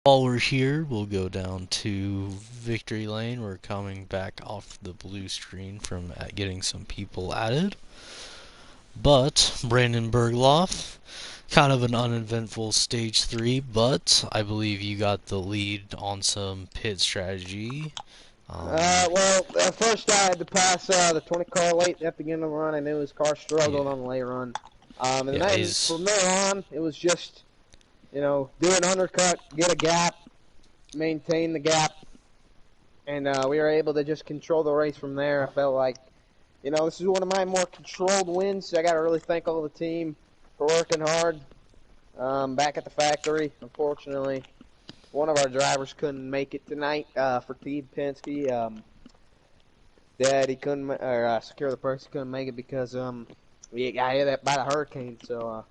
While we're here, we'll go down to Victory Lane. We're coming back off the blue screen from getting some people added. But Brandon Bergloff, kind of an uneventful stage 3, but I believe you got the lead on some pit strategy. Well, first I had to pass the 20 car late at the beginning of the run. I knew his car struggled on the late run. And then from there on, it was just, do an undercut, get a gap, maintain the gap, and we were able to just control the race from there. I felt like, this is one of my more controlled wins. I got to really thank all the team for working hard back at the factory. Unfortunately, one of our drivers couldn't make it tonight for Team Penske. He couldn't, or Secure the Purse couldn't make it because we got hit by the hurricane. So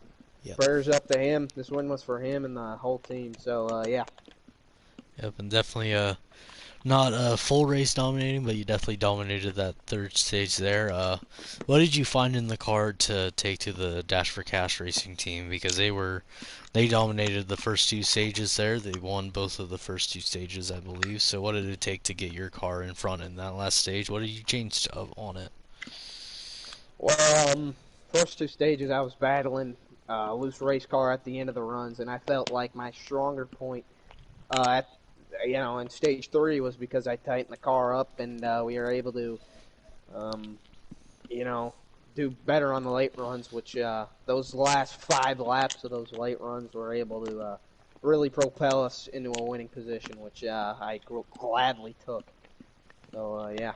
prayers up to him. This win was for him and the whole team. So yeah. Yep, and definitely not a full race dominating, but you definitely dominated that third stage there. What did you find in the car to take to the Dash for Cash racing team? Because they dominated the first two stages there. They won both of the first two stages, I believe. So what did it take to get your car in front in that last stage? What did you change on it? Well, first two stages I was battling loose race car at the end of the runs, and I felt like my stronger point at in stage three was because I tightened the car up and we were able to um, do better on the late runs, which those last 5 laps of those late runs were able to really propel us into a winning position, which I gladly took. So, yeah.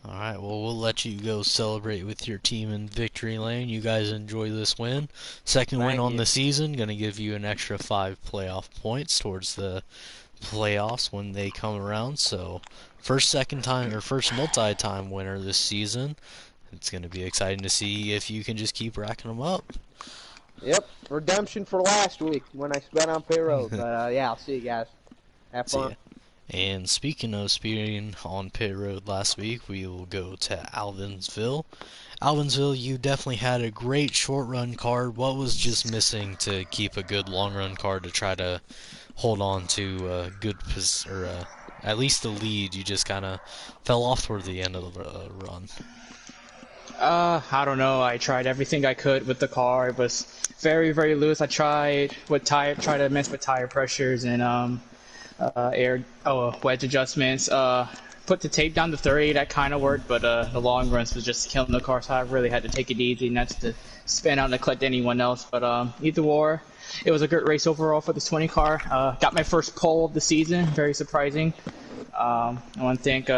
Alright, well, we'll let you go celebrate with your team in victory lane. You guys enjoy this win. Second win Thank on you. the season, going to give you an extra 5 playoff points towards the playoffs when they come around. So, first multi-time winner this season. It's going to be exciting to see if you can just keep racking them up. Yep, redemption for last week when I spent on payroll. But, yeah, I'll see you guys. Have See fun. ya. And speaking of speeding on pit road last week, we will go to Alvinsville. Alvinsville, you definitely had a great short run card. What was just missing to keep a good long run card to try to hold on to at least the lead? You just kind of fell off toward the end of the run. I don't know. I tried everything I could with the car. It was very, very loose. I tried to mess with tire pressures and wedge adjustments. Put the tape down to 30. That kind of worked, but the long runs was just killing the car. So I really had to take it easy, not to spin out and collect anyone else. But either or, it was a good race overall for the 20 car. Got my first pole of the season. Very surprising. I want to thank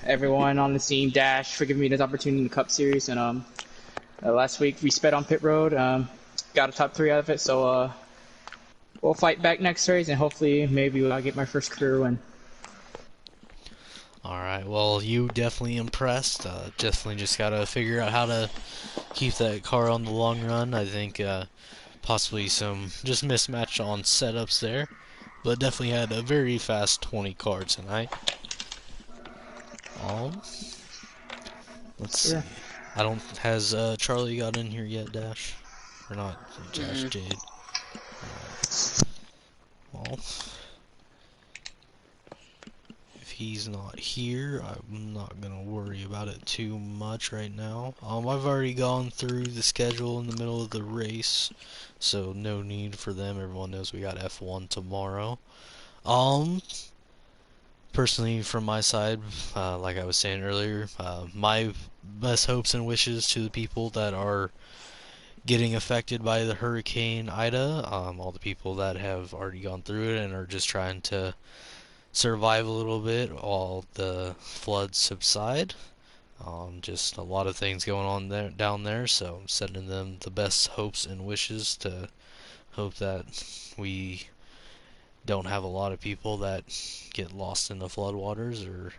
everyone on the team, Dash, for giving me this opportunity in the Cup Series. And last week we sped on pit road, got a top 3 out of it. So we'll fight back next race, and hopefully maybe I'll get my first career win. Alright, well, you definitely impressed. Definitely just got to figure out how to keep that car on the long run. I think possibly some just mismatch on setups there. But definitely had a very fast 20 car tonight. Let's see. Has Charlie got in here yet, Dash? Or not? Dash, Jade. Well, if he's not here, I'm not gonna worry about it too much right now. I've already gone through the schedule in the middle of the race, so no need for them. Everyone knows we got F1 tomorrow. Personally, from my side, like I was saying earlier, my best hopes and wishes to the people that are getting affected by the Hurricane Ida, all the people that have already gone through it and are just trying to survive a little bit while the floods subside. Just a lot of things going on down there, so I'm sending them the best hopes and wishes to hope that we don't have a lot of people that get lost in the floodwaters or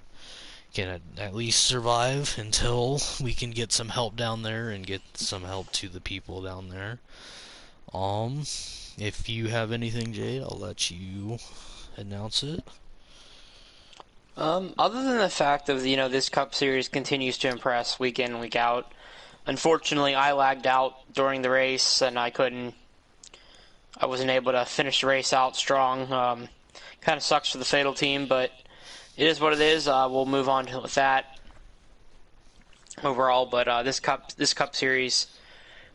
can at least survive until we can get some help down there and get some help to the people down there. If you have anything, Jade, I'll let you announce it. Other than the fact of, this Cup Series continues to impress week in and week out, unfortunately I lagged out during the race and I wasn't able to finish the race out strong. Kind of sucks for the Fatal team, but it is what it is. We'll move on with that overall. But this Cup Series,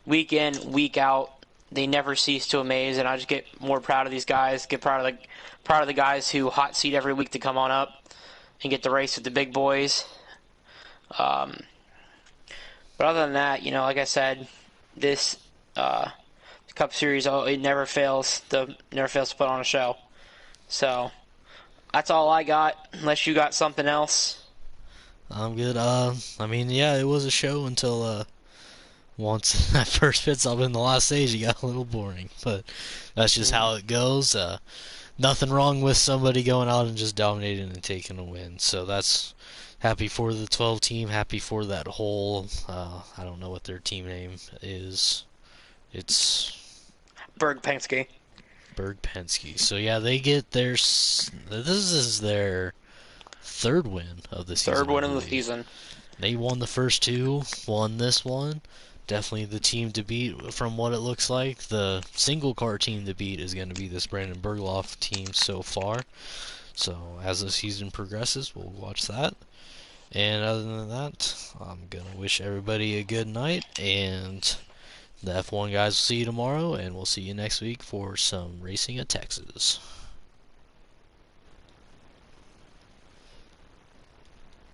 week in, week out, they never cease to amaze, and I just get more proud of these guys. Get proud of the guys who hot seat every week to come on up and get the race with the big boys. But other than that, like I said, this Cup Series, it never fails to put on a show. So that's all I got, unless you got something else. I'm good. I mean, yeah, it was a show until once that first pit stop in the last stage, it got a little boring. But that's just how it goes. Nothing wrong with somebody going out and just dominating and taking a win. So that's happy for the 12 team. Happy for that whole. I don't know what their team name is. It's Berg Penske. Berg Penske. So yeah, they get their. This is their third win of the season. Third win I of the believe. season. They won the first two, won this one. Definitely the team to beat from what it looks like. The single car team to beat is going to be this Brandon Bergloff team so far. So as the season progresses, we'll watch that. And other than that, I'm going to wish everybody a good night. And the F1 guys will see you tomorrow. And we'll see you next week for some racing at Texas.